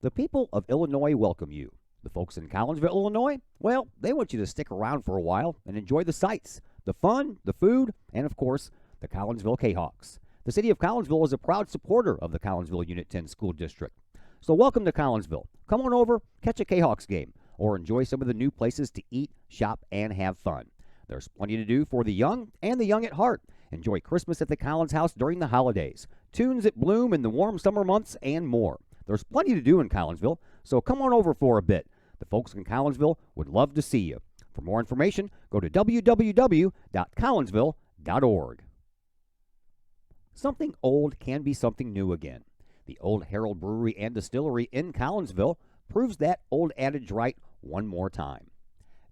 The people of Illinois welcome you. The folks in Collinsville, Illinois, well, they want you to stick around for a while and enjoy the sights, the fun, the food, and of course, the Collinsville Kahawks. The city of Collinsville is a proud supporter of the Collinsville Unit 10 School District. So welcome to Collinsville. Come on over, catch a Kahawks game, or enjoy some of the new places to eat, shop, and have fun. There's plenty to do for the young and the young at heart. Enjoy Christmas at the Collins House during the holidays, tunes at Bloom in the warm summer months, and more. There's plenty to do in Collinsville, so come on over for a bit. The folks in Collinsville would love to see you. For more information, go to www.collinsville.org. Something old can be something new again. The Old Herald Brewery and Distillery in Collinsville proves that old adage right one more time.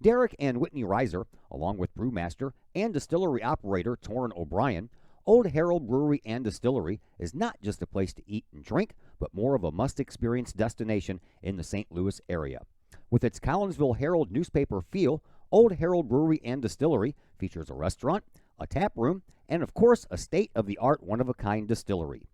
Derek and Whitney Reiser, along with brewmaster and distillery operator Torrin O'Brien, Old Herald Brewery and Distillery is not just a place to eat and drink, but more of a must-experience destination in the St. Louis area. With its Collinsville Herald newspaper feel, Old Herald Brewery and Distillery features a restaurant, a tap room, and of course a state-of-the-art one-of-a-kind distillery.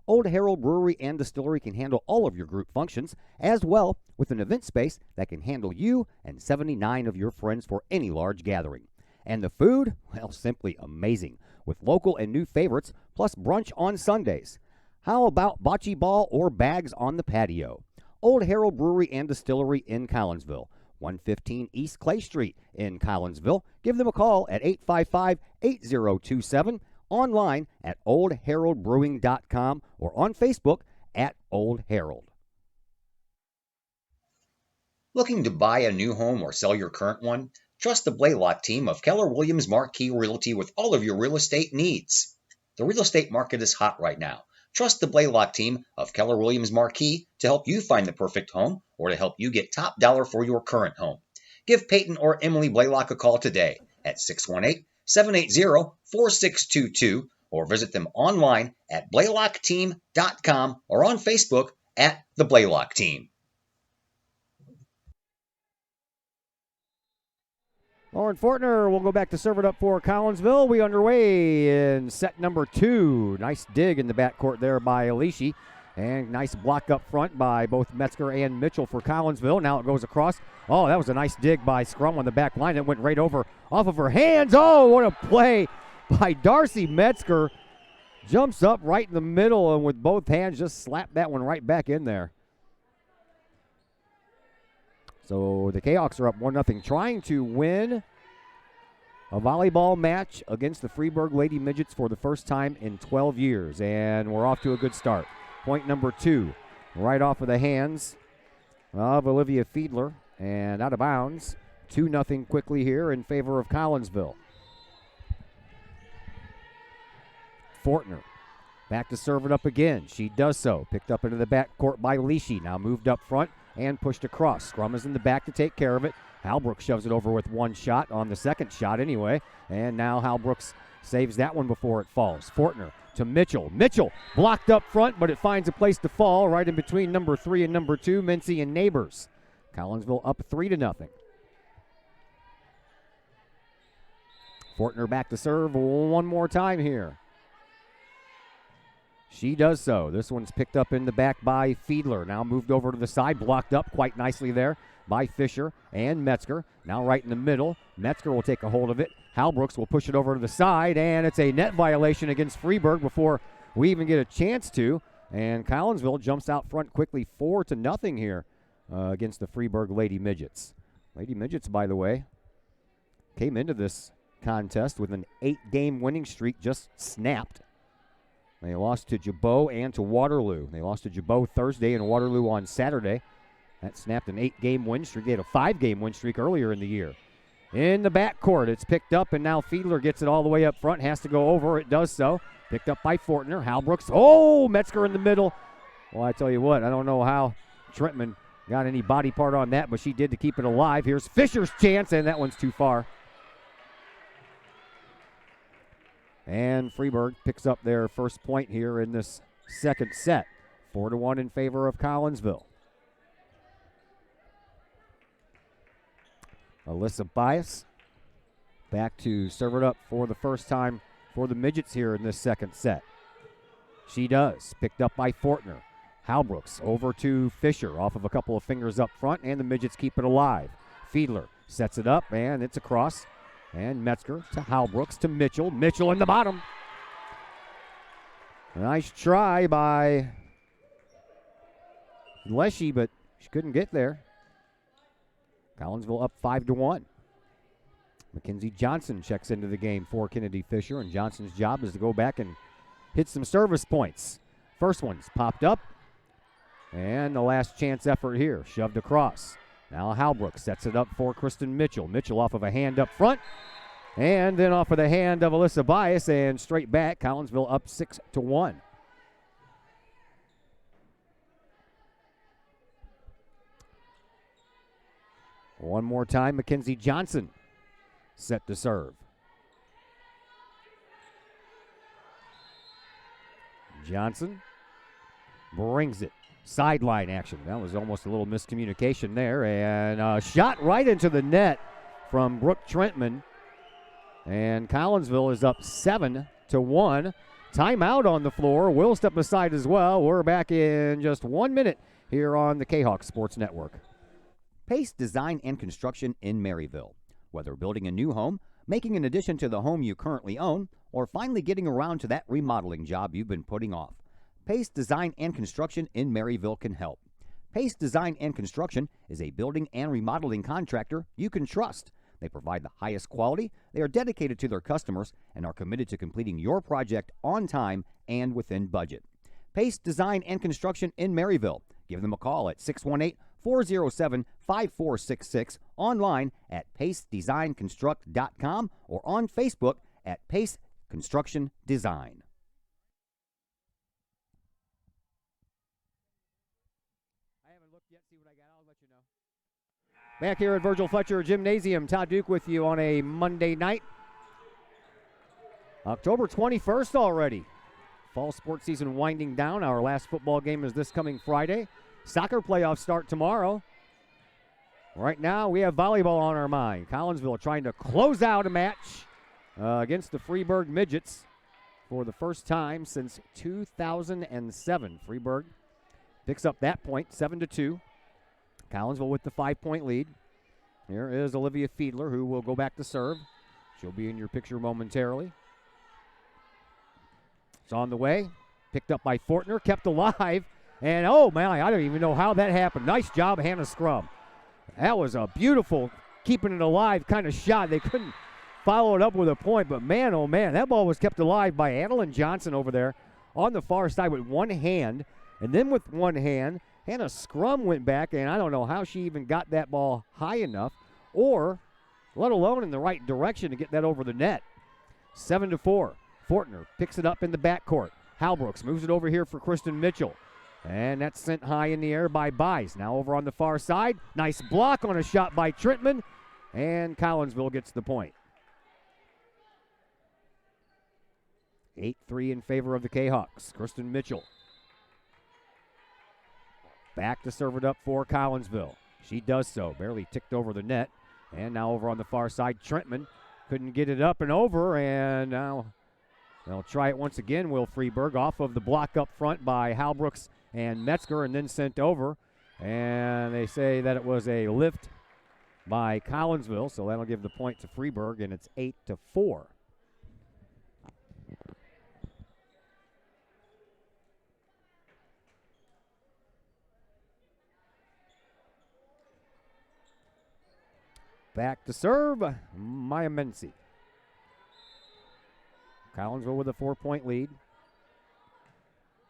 Old Herald Brewery and Distillery can handle all of your group functions, as well with an event space that can handle you and 79 of your friends for any large gathering. And the food? Well, simply amazing, with local and new favorites, plus brunch on Sundays. How about bocce ball or bags on the patio? Old Herald Brewery and Distillery in Collinsville, 115 East Clay Street in Collinsville. Give them a call at 855-8027, online at oldheraldbrewing.com, or on Facebook at Old Herald. Looking to buy a new home or sell your current one? Trust the Blaylock team of Keller Williams Marquis Realty with all of your real estate needs. The real estate market is hot right now. Trust the Blaylock team of Keller Williams Marquis to help you find the perfect home or to help you get top dollar for your current home. Give Peyton or Emily Blaylock a call today at 618-780-4622 or visit them online at blaylockteam.com or on Facebook at the Blaylock team. Lauren Fortner will go back to serve it up for Collinsville. We underway in set number 2. Nice dig in the backcourt there by Alishi. And nice block up front by both Metzger and Mitchell for Collinsville. Now it goes across. Oh, that was a nice dig by Scrum on the back line. It went right over off of her hands. Oh, what a play by Darcy Metzger. Jumps up right in the middle and with both hands just slapped that one right back in there. So the Kahawks are up 1-0, trying to win a volleyball match against the Freeburg Lady Midgets for the first time in 12 years. And we're off to a good start. Point number 2, right off of the hands of Olivia Fiedler. And out of bounds, 2-0 quickly here in favor of Collinsville. Fortner back to serve it up again. She does so. Picked up into the backcourt by Lishi. Now moved up front and pushed across. Scrum is in the back to take care of it. Halbrook shoves it over with one shot on the second shot anyway. And now Halbrooks saves that one before it falls. Fortner to Mitchell. Mitchell blocked up front, but it finds a place to fall right in between number 3 and number 2, Mincy and Neighbors. Collinsville up 3-0. Fortner back to serve one more time here. She does so. This one's picked up in the back by Fiedler. Now moved over to the side, blocked up quite nicely there by Fisher and Metzger. Now right in the middle. Metzger will take a hold of it. Halbrooks will push it over to the side, and it's a net violation against Freeburg before we even get a chance to. And Collinsville jumps out front quickly 4-0 here against the Freeburg Lady Midgets. Lady Midgets, by the way, came into this contest with an 8-game winning streak just snapped. They lost to Jabot and to Waterloo. They lost to Jabot Thursday and Waterloo on Saturday. That snapped an 8-game win streak. They had a 5-game win streak earlier in the year. In the backcourt, it's picked up, and now Fiedler gets it all the way up front. Has to go over. It does so. Picked up by Fortner. Halbrooks. Oh, Metzger in the middle. Well, I tell you what, I don't know how Trentman got any body part on that, but she did to keep it alive. Here's Fisher's chance, and that one's too far. And Freeburg picks up their first point here in this second set. 4-1 in favor of Collinsville. Alyssa Bias back to serve it up for the first time for the Midgets here in this second set. She does. Picked up by Fortner. Halbrooks over to Fisher off of a couple of fingers up front, and the Midgets keep it alive. Fiedler sets it up, and it's across. And Metzger to Halbrooks to Mitchell. Mitchell in the bottom. Nice try by Leshy, but she couldn't get there. Collinsville up 5-1. Mackenzie Johnson checks into the game for Kennedy Fisher, and Johnson's job is to go back and hit some service points. First one's popped up, and the last chance effort here, shoved across. Now Halbrook sets it up for Kristen Mitchell. Mitchell off of a hand up front, and then off of the hand of Alyssa Bias, and straight back, Collinsville up 6-1. One more time, Mackenzie Johnson set to serve. Johnson brings it. Sideline action. That was almost a little miscommunication there. And shot right into the net from Brooke Trentman. And Collinsville is up 7-1. Timeout on the floor. We'll step aside as well. We're back in just 1 minute here on the Kahok Sports Network. Pace Design and Construction in Maryville. Whether building a new home, making an addition to the home you currently own, or finally getting around to that remodeling job you've been putting off, Pace Design and Construction in Maryville can help. Pace Design and Construction is a building and remodeling contractor you can trust. They provide the highest quality, they are dedicated to their customers, and are committed to completing your project on time and within budget. Pace Design and Construction in Maryville. Give them a call at 618-407-5466, online at pacedesignconstruct.com, or on Facebook at Pace Construction Design. I haven't looked yet, see what I got, I'll let you know. Back here at Virgil Fletcher Gymnasium, Todd Duke with you on a Monday night. October 21st already. Fall sports season winding down. Our last football game is this coming Friday. Soccer playoffs start tomorrow. Right now, we have volleyball on our mind. Collinsville trying to close out a match against the Freeburg Midgets for the first time since 2007. Freeburg picks up that point, 7-2. Collinsville with the 5-point lead. Here is Olivia Fiedler, who will go back to serve. She'll be in your picture momentarily. It's on the way. Picked up by Fortner, kept alive. And, oh, man, I don't even know how that happened. Nice job, Hannah Scrum. That was a beautiful keeping it alive kind of shot. They couldn't follow it up with a point, but, man, oh, man, that ball was kept alive by Adeline Johnson over there on the far side with one hand. And then with one hand, Hannah Scrum went back, and I don't know how she even got that ball high enough or let alone in the right direction to get that over the net. 7-4. Fortner picks it up in the backcourt. Halbrooks moves it over here for Kristen Mitchell. And that's sent high in the air by Bies. Now over on the far side. Nice block on a shot by Trentman. And Collinsville gets the point. 8-3 in favor of the Kahawks. Kristen Mitchell back to serve it up for Collinsville. She does so. Barely ticked over the net. And now over on the far side, Trentman couldn't get it up and over. And now they'll try it once again, Will Freeburg, off of the block up front by Halbrooks and Metzger, and then sent over. And they say that it was a lift by Collinsville, so that'll give the point to Freeburg, and it's 8-4. Back to serve, Maya Mency. Collinsville with a 4-point lead.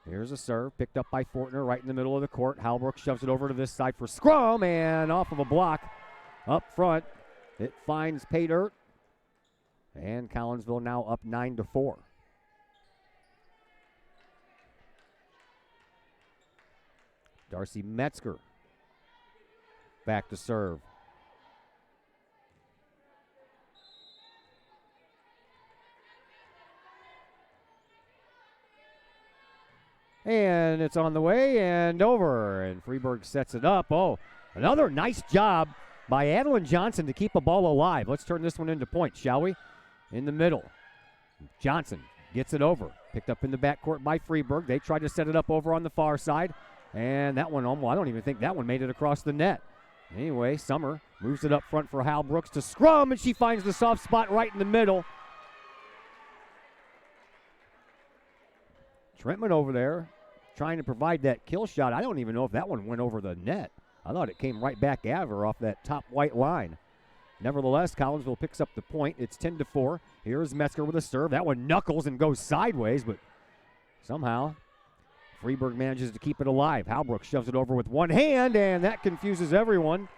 Here's a serve, picked up by Fortner right in the middle of the court. Halbrook shoves it over to this side for scrum, and off of a block up front. It finds pay dirt, and Collinsville now up 9-4. Darcy Metzger back to serve. And it's on the way and over, and Freeburg sets it up. Oh, another nice job by Adeline Johnson to keep a ball alive. Let's turn this one into points, shall we? In the middle. Johnson gets it over. Picked up in the backcourt by Freeburg. They tried to set it up over on the far side. And that one, I don't even think that one made it across the net. Anyway, Summer moves it up front for Hal Brooks to scrum, and she finds the soft spot right in the middle. Trentman over there trying to provide that kill shot. I don't even know if that one went over the net. I thought it came right back at her off that top white line. Nevertheless, Collinsville picks up the point. It's 10-4. Here's Metzger with a serve. That one knuckles and goes sideways, but somehow Freeburg manages to keep it alive. Halbrook shoves it over with one hand, and that confuses everyone.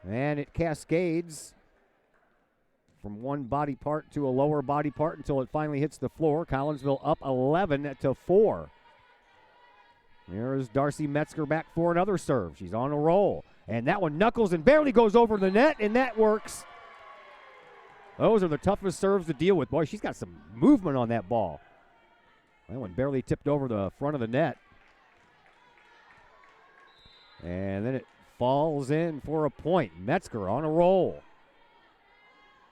And it cascades from one body part to a lower body part until it finally hits the floor. Collinsville up 11-4. Here's Darcy Metzger back for another serve. She's on a roll. And that one knuckles and barely goes over the net, and that works. Those are the toughest serves to deal with. Boy, she's got some movement on that ball. That one barely tipped over the front of the net. And then it falls in for a point. Metzger on a roll.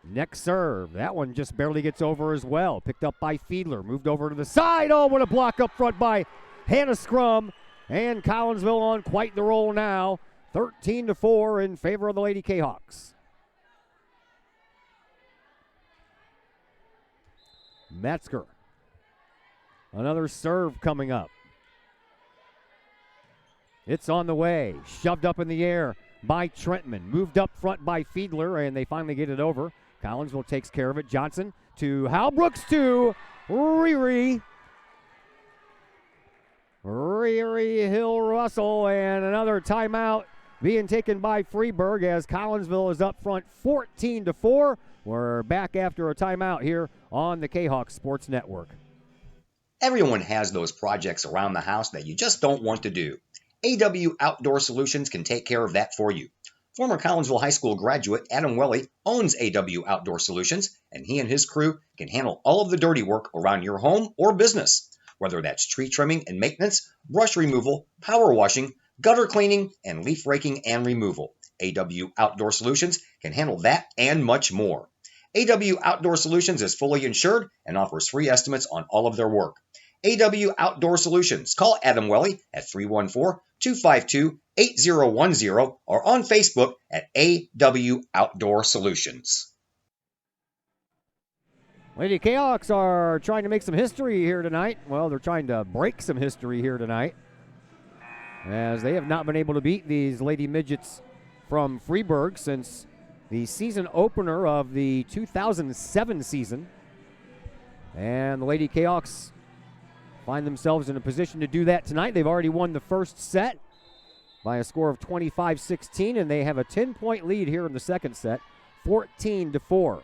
Next serve. That one just barely gets over as well. Picked up by Fiedler. Moved over to the side. Oh, what a block up front by Hannah Scrum. And Collinsville on quite the roll now. 13-4 in favor of the Lady Kahawks. Metzger. Another serve coming up. It's on the way. Shoved up in the air by Trentman. Moved up front by Fiedler, and they finally get it over. Collinsville takes care of it. Johnson to Hal Brooks to Riri. Riri Hill-Russell, and another timeout being taken by Freeburg as Collinsville is up front 14-4. We're back after a timeout here on the Kahok Sports Network. Everyone has those projects around the house that you just don't want to do. AW Outdoor Solutions can take care of that for you. Former Collinsville High School graduate Adam Welly owns AW Outdoor Solutions, and he and his crew can handle all of the dirty work around your home or business, whether that's tree trimming and maintenance, brush removal, power washing, gutter cleaning, and leaf raking and removal. AW Outdoor Solutions can handle that and much more. AW Outdoor Solutions is fully insured and offers free estimates on all of their work. AW Outdoor Solutions. Call Adam Welly at 314-252-8010 or on Facebook at AW Outdoor Solutions. Lady Kahawks are trying to make some history here tonight. Well, they're trying to break some history here tonight, as they have not been able to beat these Lady Midgets from Freeburg since the season opener of the 2007 season. And the Lady Kahawks find themselves in a position to do that tonight. They've already won the first set by a score of 25-16, and they have a 10-point lead here in the second set, 14-4.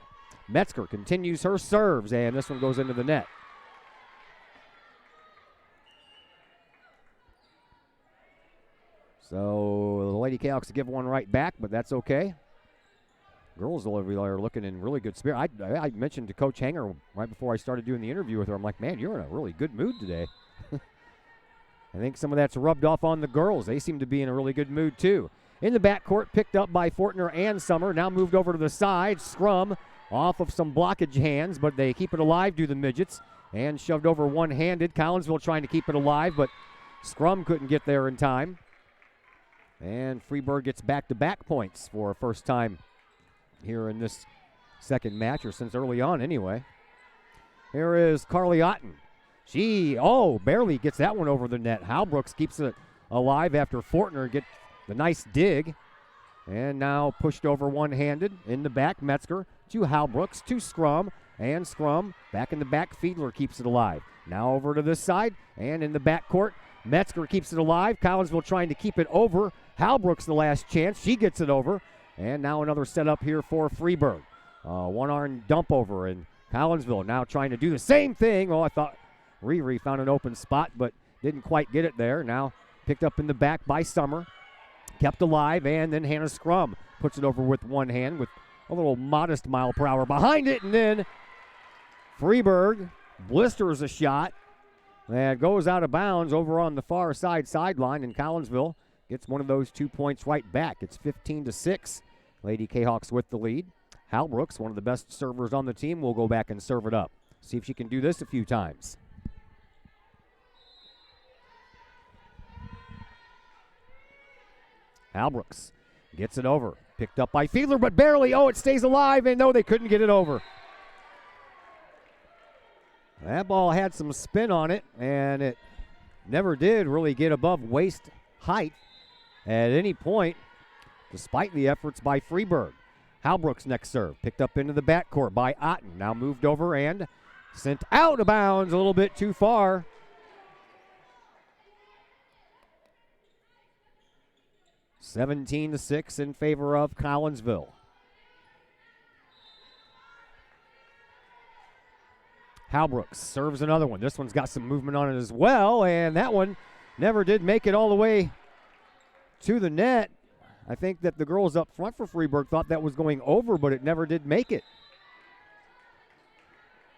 Metzger continues her serves, and this one goes into the net. So the Lady Kahawks give one right back, but that's okay. Girls over there are looking in really good spirit. I mentioned to Coach Hanger right before I started doing the interview with her, I'm like, man, you're in a really good mood today. I think some of that's rubbed off on the girls. They seem to be in a really good mood too. In the backcourt, picked up by Fortner and Summer, now moved over to the side. Scrum off of some blockage hands, but they keep it alive, do the Midgets, and shoved over one-handed. Collinsville trying to keep it alive, but Scrum couldn't get there in time. And Freeburg gets back-to-back points for a first time here in this second match, or since early on anyway. Here is Carly Otten. She, barely gets that one over the net. Hal Brooks keeps it alive after Fortner gets the nice dig. And now pushed over one-handed in the back. Metzger to Hal Brooks to Scrum. And Scrum back in the back. Fiedler keeps it alive. Now over to this side, and in the backcourt, Metzger keeps it alive. Collinsville trying to keep it over. Halbrook's the last chance. She gets it over. And now another setup here for Freeburg. One-arm dump over, and Collinsville now trying to do the same thing. Oh, I thought Riri found an open spot, but didn't quite get it there. Now picked up in the back by Summer. Kept alive, and then Hannah Scrum puts it over with one hand with a little modest mile per hour behind it, and then Freeburg blisters a shot that goes out of bounds over on the far sideline, and Collinsville gets one of those 2 points right back. It's 15-6. Lady Kahawks with the lead. Hal Brooks, one of the best servers on the team, will go back and serve it up. See if she can do this a few times. Hal Brooks gets it over. Picked up by Fiedler, but barely. Oh, it stays alive, and no, they couldn't get it over. That ball had some spin on it, and it never did really get above waist height at any point, despite the efforts by Freeburg. Halbrook's next serve, picked up into the backcourt by Otten. Now moved over and sent out of bounds a little bit too far. (17-6) in favor of Collinsville. Halbrooks serves another one. This one's got some movement on it as well, and that one never did make it all the way to the net. I think that the girls up front for Freeburg thought that was going over, but it never did make it.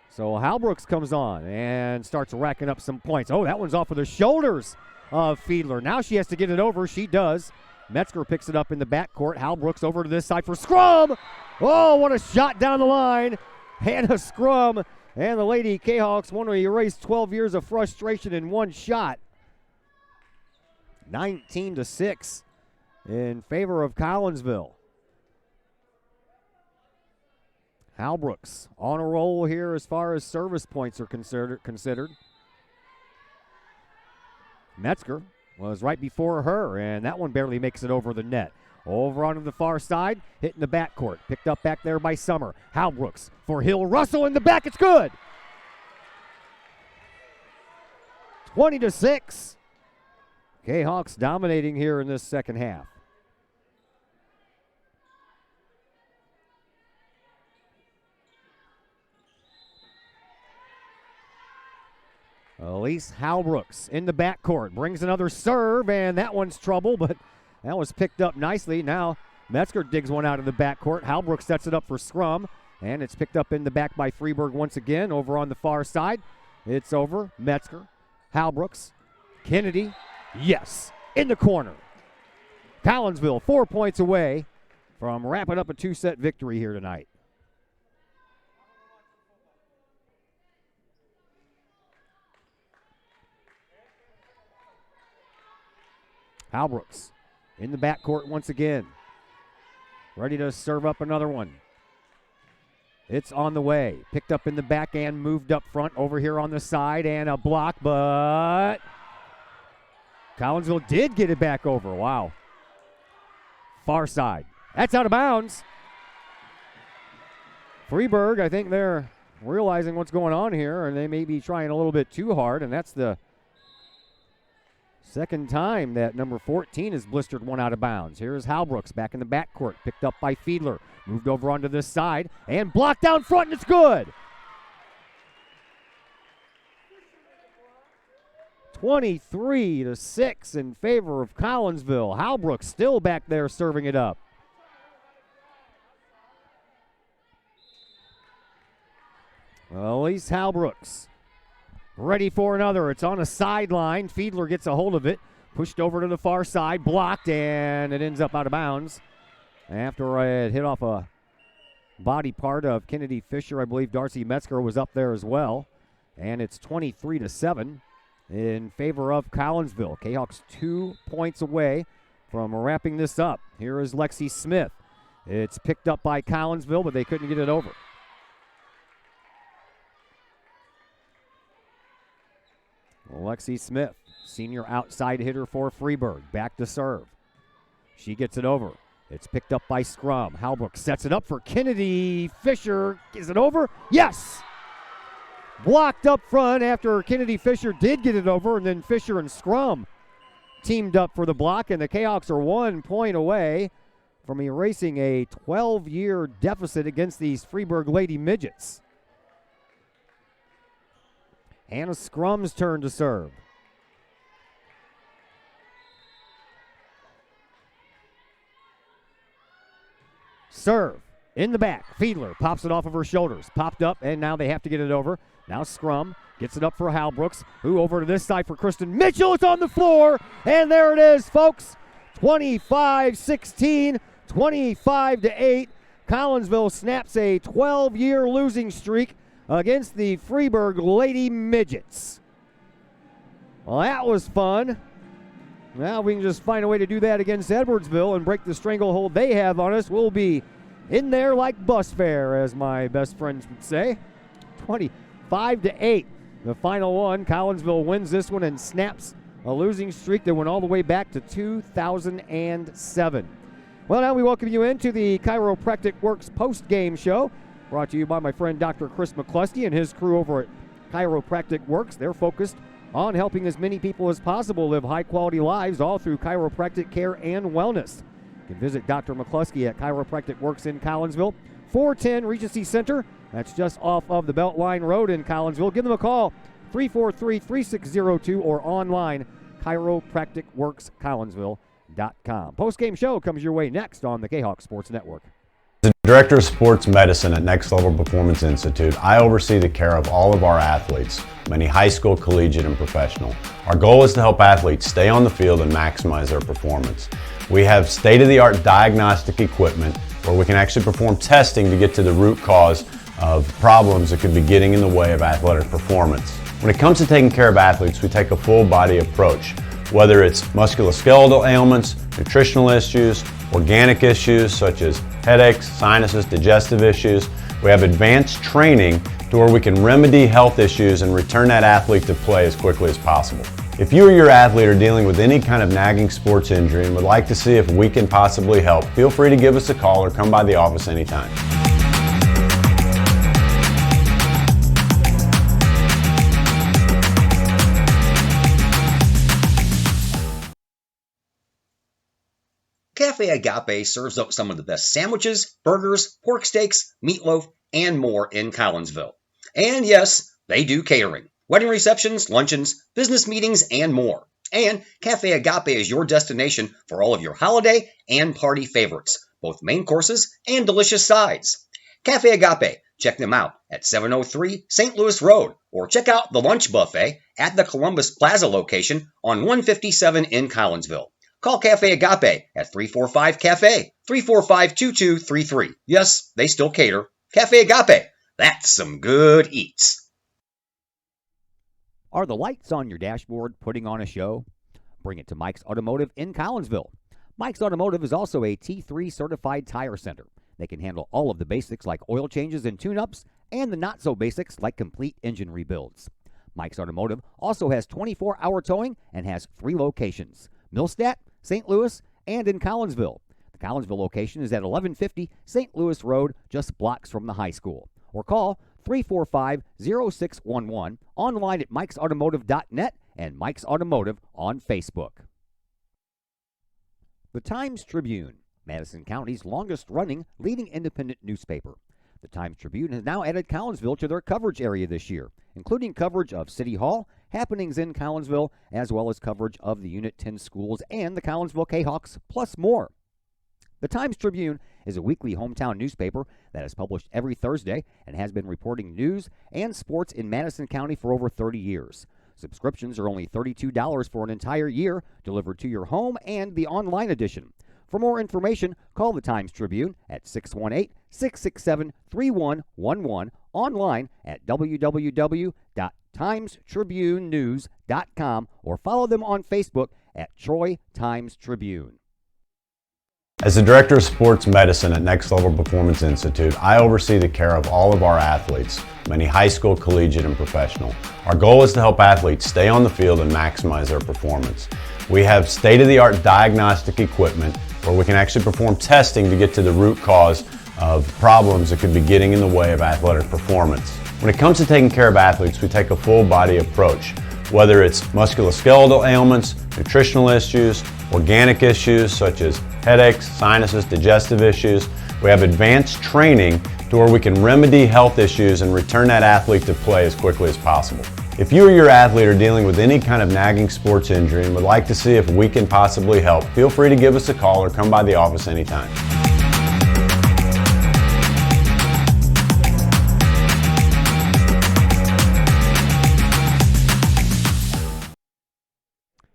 So Halbrooks comes on and starts racking up some points. Oh, that one's off of the shoulders of Fiedler. Now she has to get it over. She does. Metzger picks it up in the backcourt. Halbrooks over to this side for Scrum. Oh, what a shot down the line. Hannah Scrum and the Lady Kahawks want to erase 12 years of frustration in one shot. 19-6 in favor of Collinsville. Halbrooks on a roll here as far as service points are considered. Metzger was right before her, and that one barely makes it over the net. Over onto the far side, hitting the backcourt. Picked up back there by Summer. Halbrooks for Hill Russell in the back. It's good. 20-6. Kahawks dominating here in this second half. Elise Halbrooks in the backcourt brings another serve, and that one's trouble, but that was picked up nicely. Now Metzger digs one out of the backcourt. Halbrooks sets it up for Scrum, and it's picked up in the back by Freeburg once again. Over on the far side, it's over. Metzger, Halbrooks, Kennedy, yes, in the corner. Collinsville 4 points away from wrapping up a two-set victory here tonight. Halbrooks in the backcourt once again. Ready to serve up another one. It's on the way. Picked up in the back and moved up front over here on the side, and a block, but Collinsville did get it back over. Wow. Far side. That's out of bounds. Freeburg, I think they're realizing what's going on here, and they may be trying a little bit too hard, and that's the second time that number 14 has blistered one out of bounds. Here's Halbrooks back in the backcourt, picked up by Fiedler. Moved over onto this side and blocked down front, and it's good. 23-6 in favor of Collinsville. Halbrooks still back there serving it up. Elise Halbrooks ready for another. It's on a sideline. Fiedler gets a hold of it. Pushed over to the far side. Blocked, and it ends up out of bounds. After it hit off a body part of Kennedy Fisher, I believe Darcy Metzger was up there as well. And it's 23-7 in favor of Collinsville. Kahawks 2 points away from wrapping this up. Here is Lexi Smith. It's picked up by Collinsville, but they couldn't get it over. Lexi Smith, senior outside hitter for Freeburg, back to serve. She gets it over. It's picked up by Scrum. Halbrook sets it up for Kennedy Fisher. Is it over? Yes! blocked up front after Kennedy Fisher did get it over, and then Fisher and Scrum teamed up for the block, and the Kahawks are 1 point away from erasing a 12-year deficit against these Freeburg Lady Midgets. Hannah Scrum's turn to serve. Serve in the back. Fiedler pops it off of her shoulders. Popped up, and now they have to get it over. Now Scrum gets it up for Hal Brooks, who over to this side for Kristen Mitchell. It's on the floor, and there it is, folks. 25-16, 25-8. Collinsville snaps a 12-year losing streak against the Freeburg Lady Midgets. Well, that was fun. Now we can just find a way to do that against Edwardsville and break the stranglehold they have on us. We'll be in there like bus fare, as my best friends would say. 25-8, the final one. Collinsville wins this one and snaps a losing streak that went all the way back to 2007. Well, now we welcome you into the Chiropractic Works post-game show, brought to you by my friend Dr. Chris McCluskey and his crew over at Chiropractic Works. They're focused on helping as many people as possible live high-quality lives, all through chiropractic care and wellness. You can visit Dr. McCluskey at Chiropractic Works in Collinsville, 410 Regency Center. That's just off of the Beltline Road in Collinsville. Give them a call, 343-3602, or online, chiropracticworkscollinsville.com. Post-game show comes your way next on the Kahok Sports Network. As the Director of Sports Medicine at Next Level Performance Institute, I oversee the care of all of our athletes, many high school, collegiate, and professional. Our goal is to help athletes stay on the field and maximize their performance. We have state-of-the-art diagnostic equipment where we can actually perform testing to get to the root cause of problems that could be getting in the way of athletic performance. When it comes to taking care of athletes, we take a full-body approach, whether it's musculoskeletal ailments, nutritional issues, organic issues such as headaches, sinuses, digestive issues. We have advanced training to where we can remedy health issues and return that athlete to play as quickly as possible. If you or your athlete are dealing with any kind of nagging sports injury and would like to see if we can possibly help, feel free to give us a call or come by the office anytime. Cafe Agape serves up some of the best sandwiches, burgers, pork steaks, meatloaf, and more in Collinsville. And yes, they do catering. Wedding receptions, luncheons, business meetings, and more. And Cafe Agape is your destination for all of your holiday and party favorites, both main courses and delicious sides. Cafe Agape, check them out at 703 St. Louis Road, or check out the lunch buffet at the Columbus Plaza location on 157 in Collinsville. Call Cafe Agape at 345-CAFE, 345-2233. Yes, they still cater. Cafe Agape, that's some good eats. Are the lights on your dashboard putting on a show? Bring it to Mike's Automotive in Collinsville. Mike's Automotive is also a T3 certified tire center. They can handle all of the basics like oil changes and tune-ups, and the not-so-basics like complete engine rebuilds. Mike's Automotive also has 24-hour towing and has 3 locations: Millstadt, St. Louis, and in Collinsville. The Collinsville location is at 1150 St. Louis Road, just blocks from the high school. Or call 345-0611, online at mikesautomotive.net and Mike's Automotive on Facebook. The Times-Tribune, Madison County's longest-running leading independent newspaper. The Times-Tribune has now added Collinsville to their coverage area this year, including coverage of City Hall, happenings in Collinsville, as well as coverage of the Unit 10 schools and the Collinsville Kahoks, plus more. The Times-Tribune is a weekly hometown newspaper that is published every Thursday and has been reporting news and sports in Madison County for over 30 years. Subscriptions are only $32 for an entire year, delivered to your home and the online edition. For more information, call the Times-Tribune at 618-667-3111, online at www.timestribunenews.com, or follow them on Facebook at Troy Times-Tribune. As the Director of Sports Medicine at Next Level Performance Institute, I oversee the care of all of our athletes, many high school, collegiate, and professional. Our goal is to help athletes stay on the field and maximize their performance. We have state-of-the-art diagnostic equipment where we can actually perform testing to get to the root cause of problems that could be getting in the way of athletic performance. When it comes to taking care of athletes, we take a full body approach. Whether it's musculoskeletal ailments, nutritional issues, organic issues such as headaches, sinuses, digestive issues, we have advanced training to where we can remedy health issues and return that athlete to play as quickly as possible. If you or your athlete are dealing with any kind of nagging sports injury and would like to see if we can possibly help, feel free to give us a call or come by the office anytime.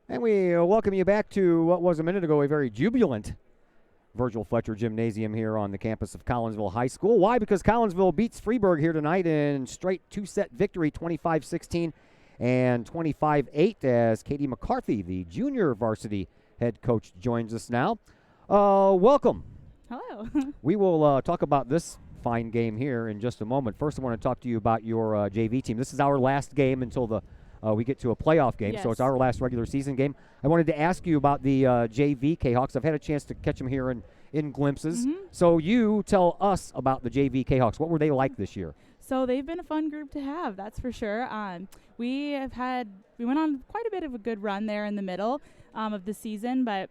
And we welcome you back to what was a minute ago a very jubilant Virgil Fletcher Gymnasium here on the campus of Collinsville High School. Why? Because Collinsville beats Freeburg here tonight in straight two-set victory, 25-16 and 25-8, as Katie McCarthy, the junior varsity head coach, joins us now. Welcome. Hello. We will talk about this fine game here in just a moment. First, I want to talk to you about your JV team. This is our last game until we get to a playoff game, Yes. so it's our last regular season game. I wanted to ask you about the JV Kahawks. I've had a chance to catch them here in glimpses. Mhm. So you tell us about the JV Kahawks. What were they like this year? So they've been a fun group to have, that's for sure. We went on quite a bit of a good run there in the middle of the season, but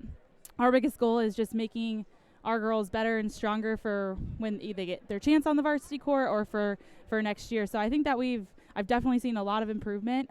our biggest goal is just making our girls better and stronger for when they get their chance on the varsity court or for next year. So I think that I've definitely seen a lot of improvement.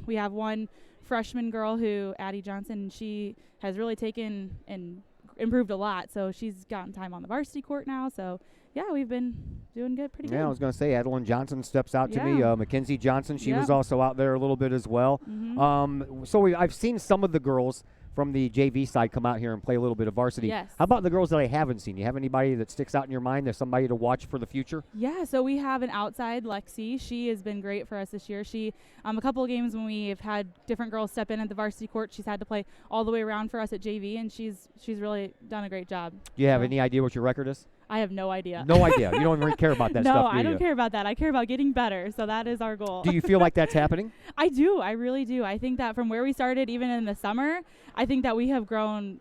We have one freshman girl Addie Johnson, she has really taken and improved a lot. So she's gotten time on the varsity court now. So yeah, we've been doing pretty good. Yeah, I was going to say Adeline Johnson steps out to me. Mackenzie Johnson, she was also out there a little bit as well. Mhm. I've seen some of the girls from the JV side come out here and play a little bit of varsity. Yes. How about the girls that I haven't seen? You have anybody that sticks out in your mind? There's somebody to watch for the future? Yeah, so we have an outside, Lexi. She has been great for us this year. She, a couple of games when we've had different girls step in at the varsity court, she's had to play all the way around for us at JV, and she's really done a great job. Do you have any idea what your record is? I have no idea. No idea. You don't really care about that no, stuff, do I you? don't care about that. I care about getting better, so that is our goal. Do you feel like that's happening? I do. I really do. I think that from where we started, even in the summer, I think that we have grown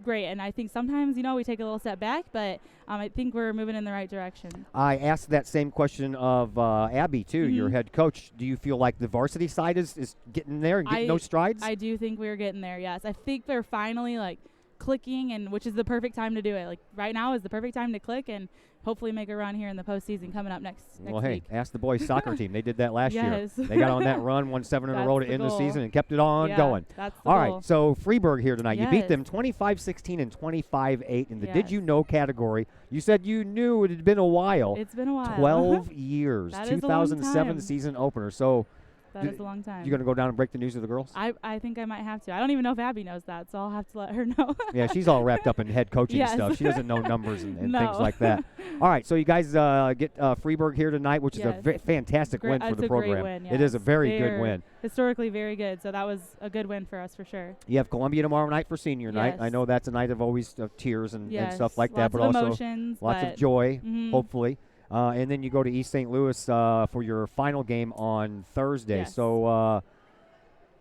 great. And I think sometimes, we take a little step back, but I think we're moving in the right direction. I asked that same question of Abby, too, your head coach. Do you feel like the varsity side is getting there and getting those strides? I do think we're getting there, yes. I think they're finally, clicking, and which is the perfect time to do it. Right now is the perfect time to click and hopefully make a run here in the postseason coming up next well, hey, week. ask the boys soccer team. They did that last year. Yes. They got on that run, won 7 in a row to end the season and kept it on going. That's the All goal. right, so Freeburg here tonight. You beat Yes. them 25-16 and 25-8 in the Yes. Did You Know category. You said you knew it had been a while. It's been a while. 12 years. That is a long 2007 time. season opener. So That is a long time. You going to go down and break the news to the girls? I think I might have to. I don't even know if Abby knows that, so I'll have to let her know. Yeah, she's all wrapped up in head coaching Yes. stuff. She doesn't know numbers and No. things like that. All right, so you guys get Freeburg here tonight, which is a fantastic win for the program. It's a great win, It is a yes. very good They're win. Historically very good, so that was a good win for us for sure. You have Columbia tomorrow night for senior night. I Yes. know that's a night of always tears and stuff like that, Lots but of also emotions, lots of but- joy, Mhm. hopefully. And then you go to East St. Louis for your final game on Thursday. Yes. So,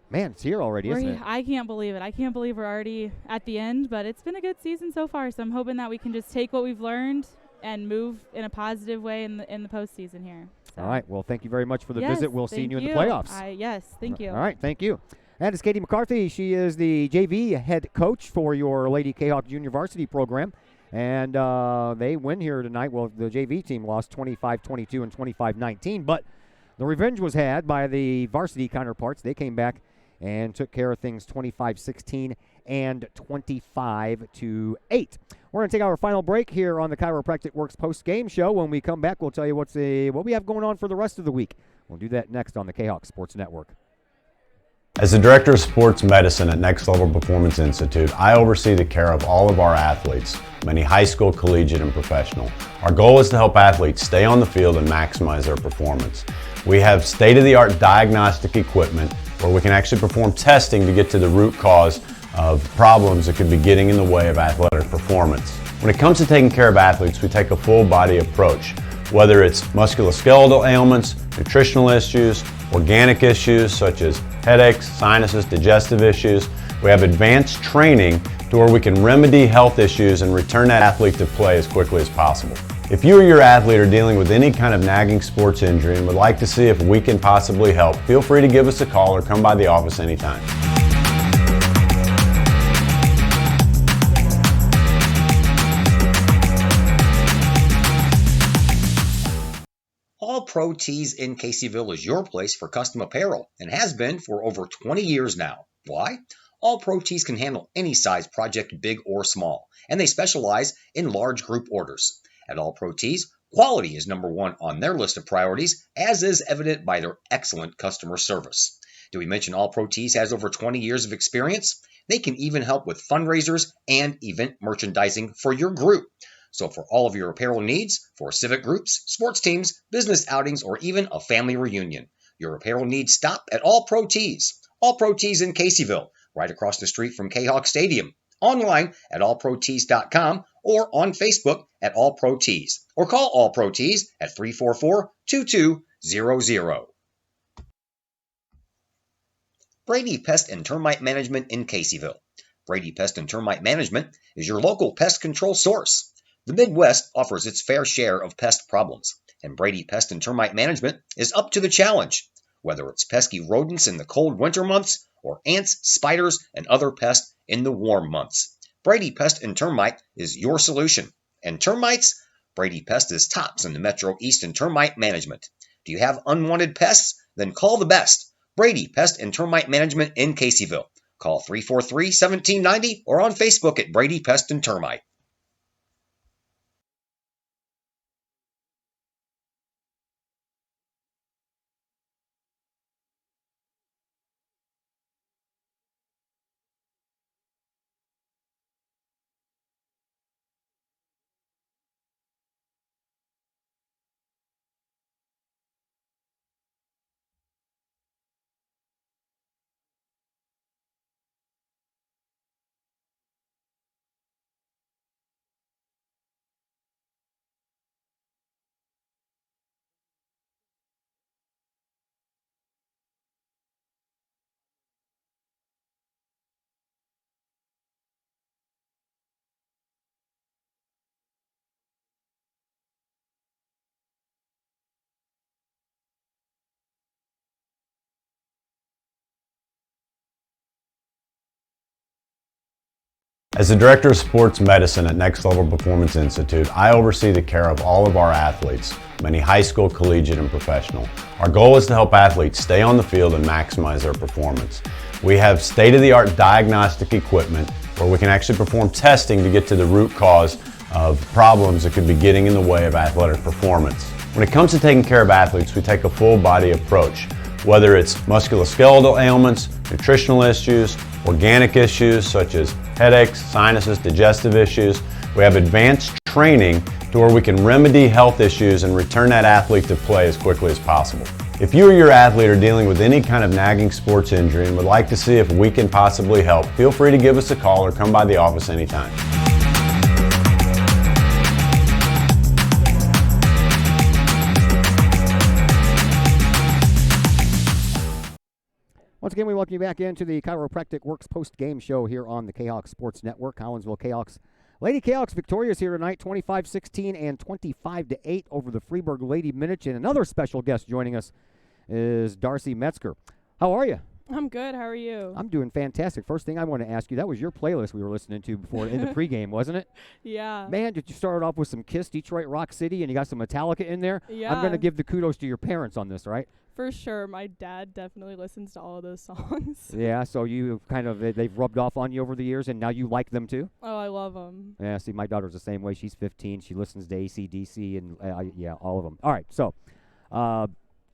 man, it's here already, isn't it? I can't believe it. I can't believe we're already at the end, but it's been a good season so far, so I'm hoping that we can just take what we've learned and move in a positive way in the postseason here. So. All right. Well, thank you very much for the Yes, visit. We'll see thank you in the playoffs. Yes, thank you. All right. Thank you. That is Katie McCarthy. She is the JV head coach for your Lady Kahok Junior Varsity program. And they win here tonight. Well, the JV team lost 25-22 and 25-19. But the revenge was had by the varsity counterparts. They came back and took care of things 25-16 and 25-8. We're going to take our final break here on the Chiropractic Works post-game show. When we come back, we'll tell you what we have going on for the rest of the week. We'll do that next on the Kahok Sports Network. As the Director of Sports Medicine at Next Level Performance Institute, I oversee the care of all of our athletes, many high school, collegiate, and professional. Our goal is to help athletes stay on the field and maximize their performance. We have state-of-the-art diagnostic equipment where we can actually perform testing to get to the root cause of problems that could be getting in the way of athletic performance. When it comes to taking care of athletes, we take a full body approach. Whether it's musculoskeletal ailments, nutritional issues, organic issues such as headaches, sinuses, digestive issues, we have advanced training to where we can remedy health issues and return that athlete to play as quickly as possible. If you or your athlete are dealing with any kind of nagging sports injury and would like to see if we can possibly help, feel free to give us a call or come by the office anytime. All Pro Tees in Caseyville is your place for custom apparel and has been for over 20 years now. Why? All Pro Tees can handle any size project, big or small, and they specialize in large group orders. At All Pro Tees, quality is number one on their list of priorities, as is evident by their excellent customer service. Do we mention All Pro Tees has over 20 years of experience? They can even help with fundraisers and event merchandising for your group. So for all of your apparel needs, for civic groups, sports teams, business outings, or even a family reunion, your apparel needs stop at All Pro Tees. All Pro Tees in Caseyville, right across the street from Kahok Stadium. Online at allprotees.com or on Facebook at All Pro Tees. Or call All Pro Tees at 344-2200. Brady Pest and Termite Management in Caseyville. Brady Pest and Termite Management is your local pest control source. The Midwest offers its fair share of pest problems, and Brady Pest and Termite Management is up to the challenge. Whether it's pesky rodents in the cold winter months or ants, spiders, and other pests in the warm months, Brady Pest and Termite is your solution. And termites? Brady Pest is tops in the Metro East in termite management. Do you have unwanted pests? Then call the best. Brady Pest and Termite Management in Caseyville. Call 343-1790 or on Facebook at Brady Pest and Termite. As the Director of Sports Medicine at Next Level Performance Institute, I oversee the care of all of our athletes, many high school, collegiate, and professional. Our goal is to help athletes stay on the field and maximize their performance. We have state-of-the-art diagnostic equipment where we can actually perform testing to get to the root cause of problems that could be getting in the way of athletic performance. When it comes to taking care of athletes, we take a full-body approach, whether it's musculoskeletal ailments, nutritional issues, organic issues such as headaches, sinuses, digestive issues. We have advanced training to where we can remedy health issues and return that athlete to play as quickly as possible. If you or your athlete are dealing with any kind of nagging sports injury and would like to see if we can possibly help, feel free to give us a call or come by the office anytime. Once again, we welcome you back into the Chiropractic Works post-game show here on the Kahok Sports Network. Collinsville Kahoks. Lady Kahoks victorious here tonight, 25-16 and 25-8 over the Freeburg Lady Minich. And another special guest joining us is Darcy Metzger. How are you? I'm good. How are you? I'm doing fantastic. First thing I want to ask you, that was your playlist we were listening to before in the pregame, wasn't it? Yeah. Man, did you start off with some Kiss, Detroit Rock City, and you got some Metallica in there? Yeah. I'm going to give the kudos to your parents on this, right? For sure. My dad definitely listens to all of those songs. Yeah, so you kind of, they've rubbed off on you over the years, and now you like them too? Oh, I love them. Yeah, see, my daughter's the same way. She's 15. She listens to AC/DC, and yeah, all of them. All right, so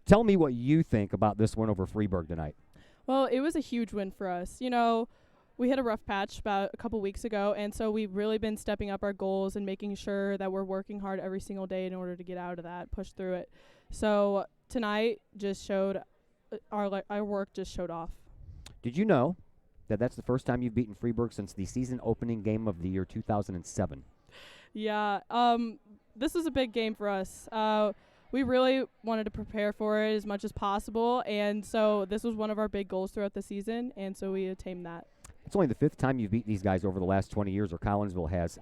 tell me what you think about this one over Freeburg tonight. Well, it was a huge win for us. You know, we had a rough patch about a couple weeks ago, and so we've really been stepping up our goals and making sure that we're working hard every single day in order to get out of that, push through it. So tonight just showed our work just showed off. Did you know that that's the first time you've beaten Freeburg since the season opening game of the year 2007? Yeah, this is a big game for us. We really wanted to prepare for it as much as possible, and so this was one of our big goals throughout the season, and so we attained that. It's only the fifth time you've beat these guys over the last 20 years, or Collinsville has.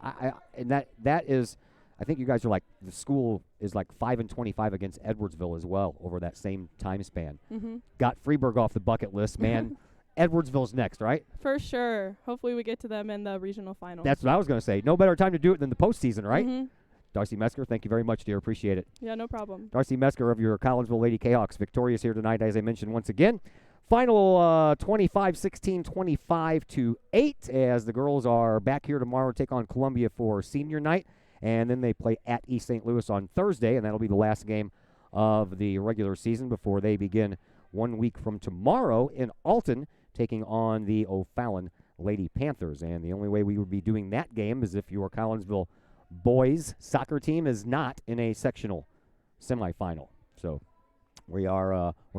And that is I think you guys are like, the school is like 5-25 against Edwardsville as well over that same time span. Mm-hmm. Got Freeburg off the bucket list, man. Edwardsville's next, right? For sure. Hopefully we get to them in the regional finals. That's what I was going to say. No better time to do it than the postseason, right? Mm-hmm. Darcy Mesker, thank you very much, dear. Appreciate it. Yeah, no problem. Darcy Mesker of your Collinsville Lady Kahawks, victorious here tonight, as I mentioned once again. Final 25-16, 25-8, as the girls are back here tomorrow to take on Columbia for senior night. And then they play at East St. Louis on Thursday, and that'll be the last game of the regular season before they begin 1 week from tomorrow in Alton, taking on the O'Fallon Lady Panthers. And the only way we would be doing that game is if your Collinsville boys soccer team is not in a sectional semifinal. So we're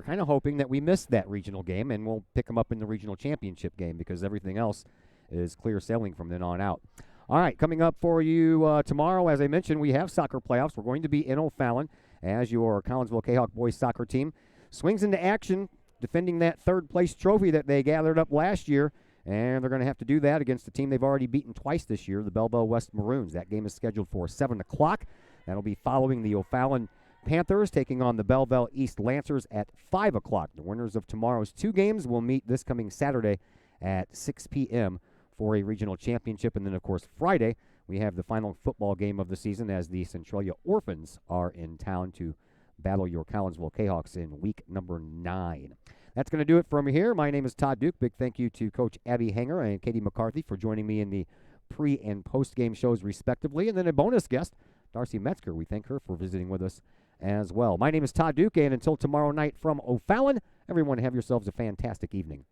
kind of hoping that we miss that regional game, and we'll pick them up in the regional championship game because everything else is clear sailing from then on out. All right, coming up for you tomorrow, as I mentioned, we have soccer playoffs. We're going to be in O'Fallon as your Collinsville Kahawk boys soccer team swings into action, defending that third-place trophy that they gathered up last year, and they're going to have to do that against a team they've already beaten twice this year, the Belleville West Maroons. That game is scheduled for 7 o'clock. That'll be following the O'Fallon Panthers taking on the Belleville East Lancers at 5 o'clock. The winners of tomorrow's two games will meet this coming Saturday at 6 p.m. for a regional championship. And then, of course, Friday, we have the final football game of the season as the Centralia Orphans are in town to battle your Collinsville Kahawks in week number 9. That's going to do it from here. My name is Todd Duke. Big thank you to Coach Abby Hanger and Katie McCarthy for joining me in the pre- and post-game shows, respectively. And then a bonus guest, Darcy Metzger. We thank her for visiting with us as well. My name is Todd Duke, and until tomorrow night from O'Fallon, everyone have yourselves a fantastic evening.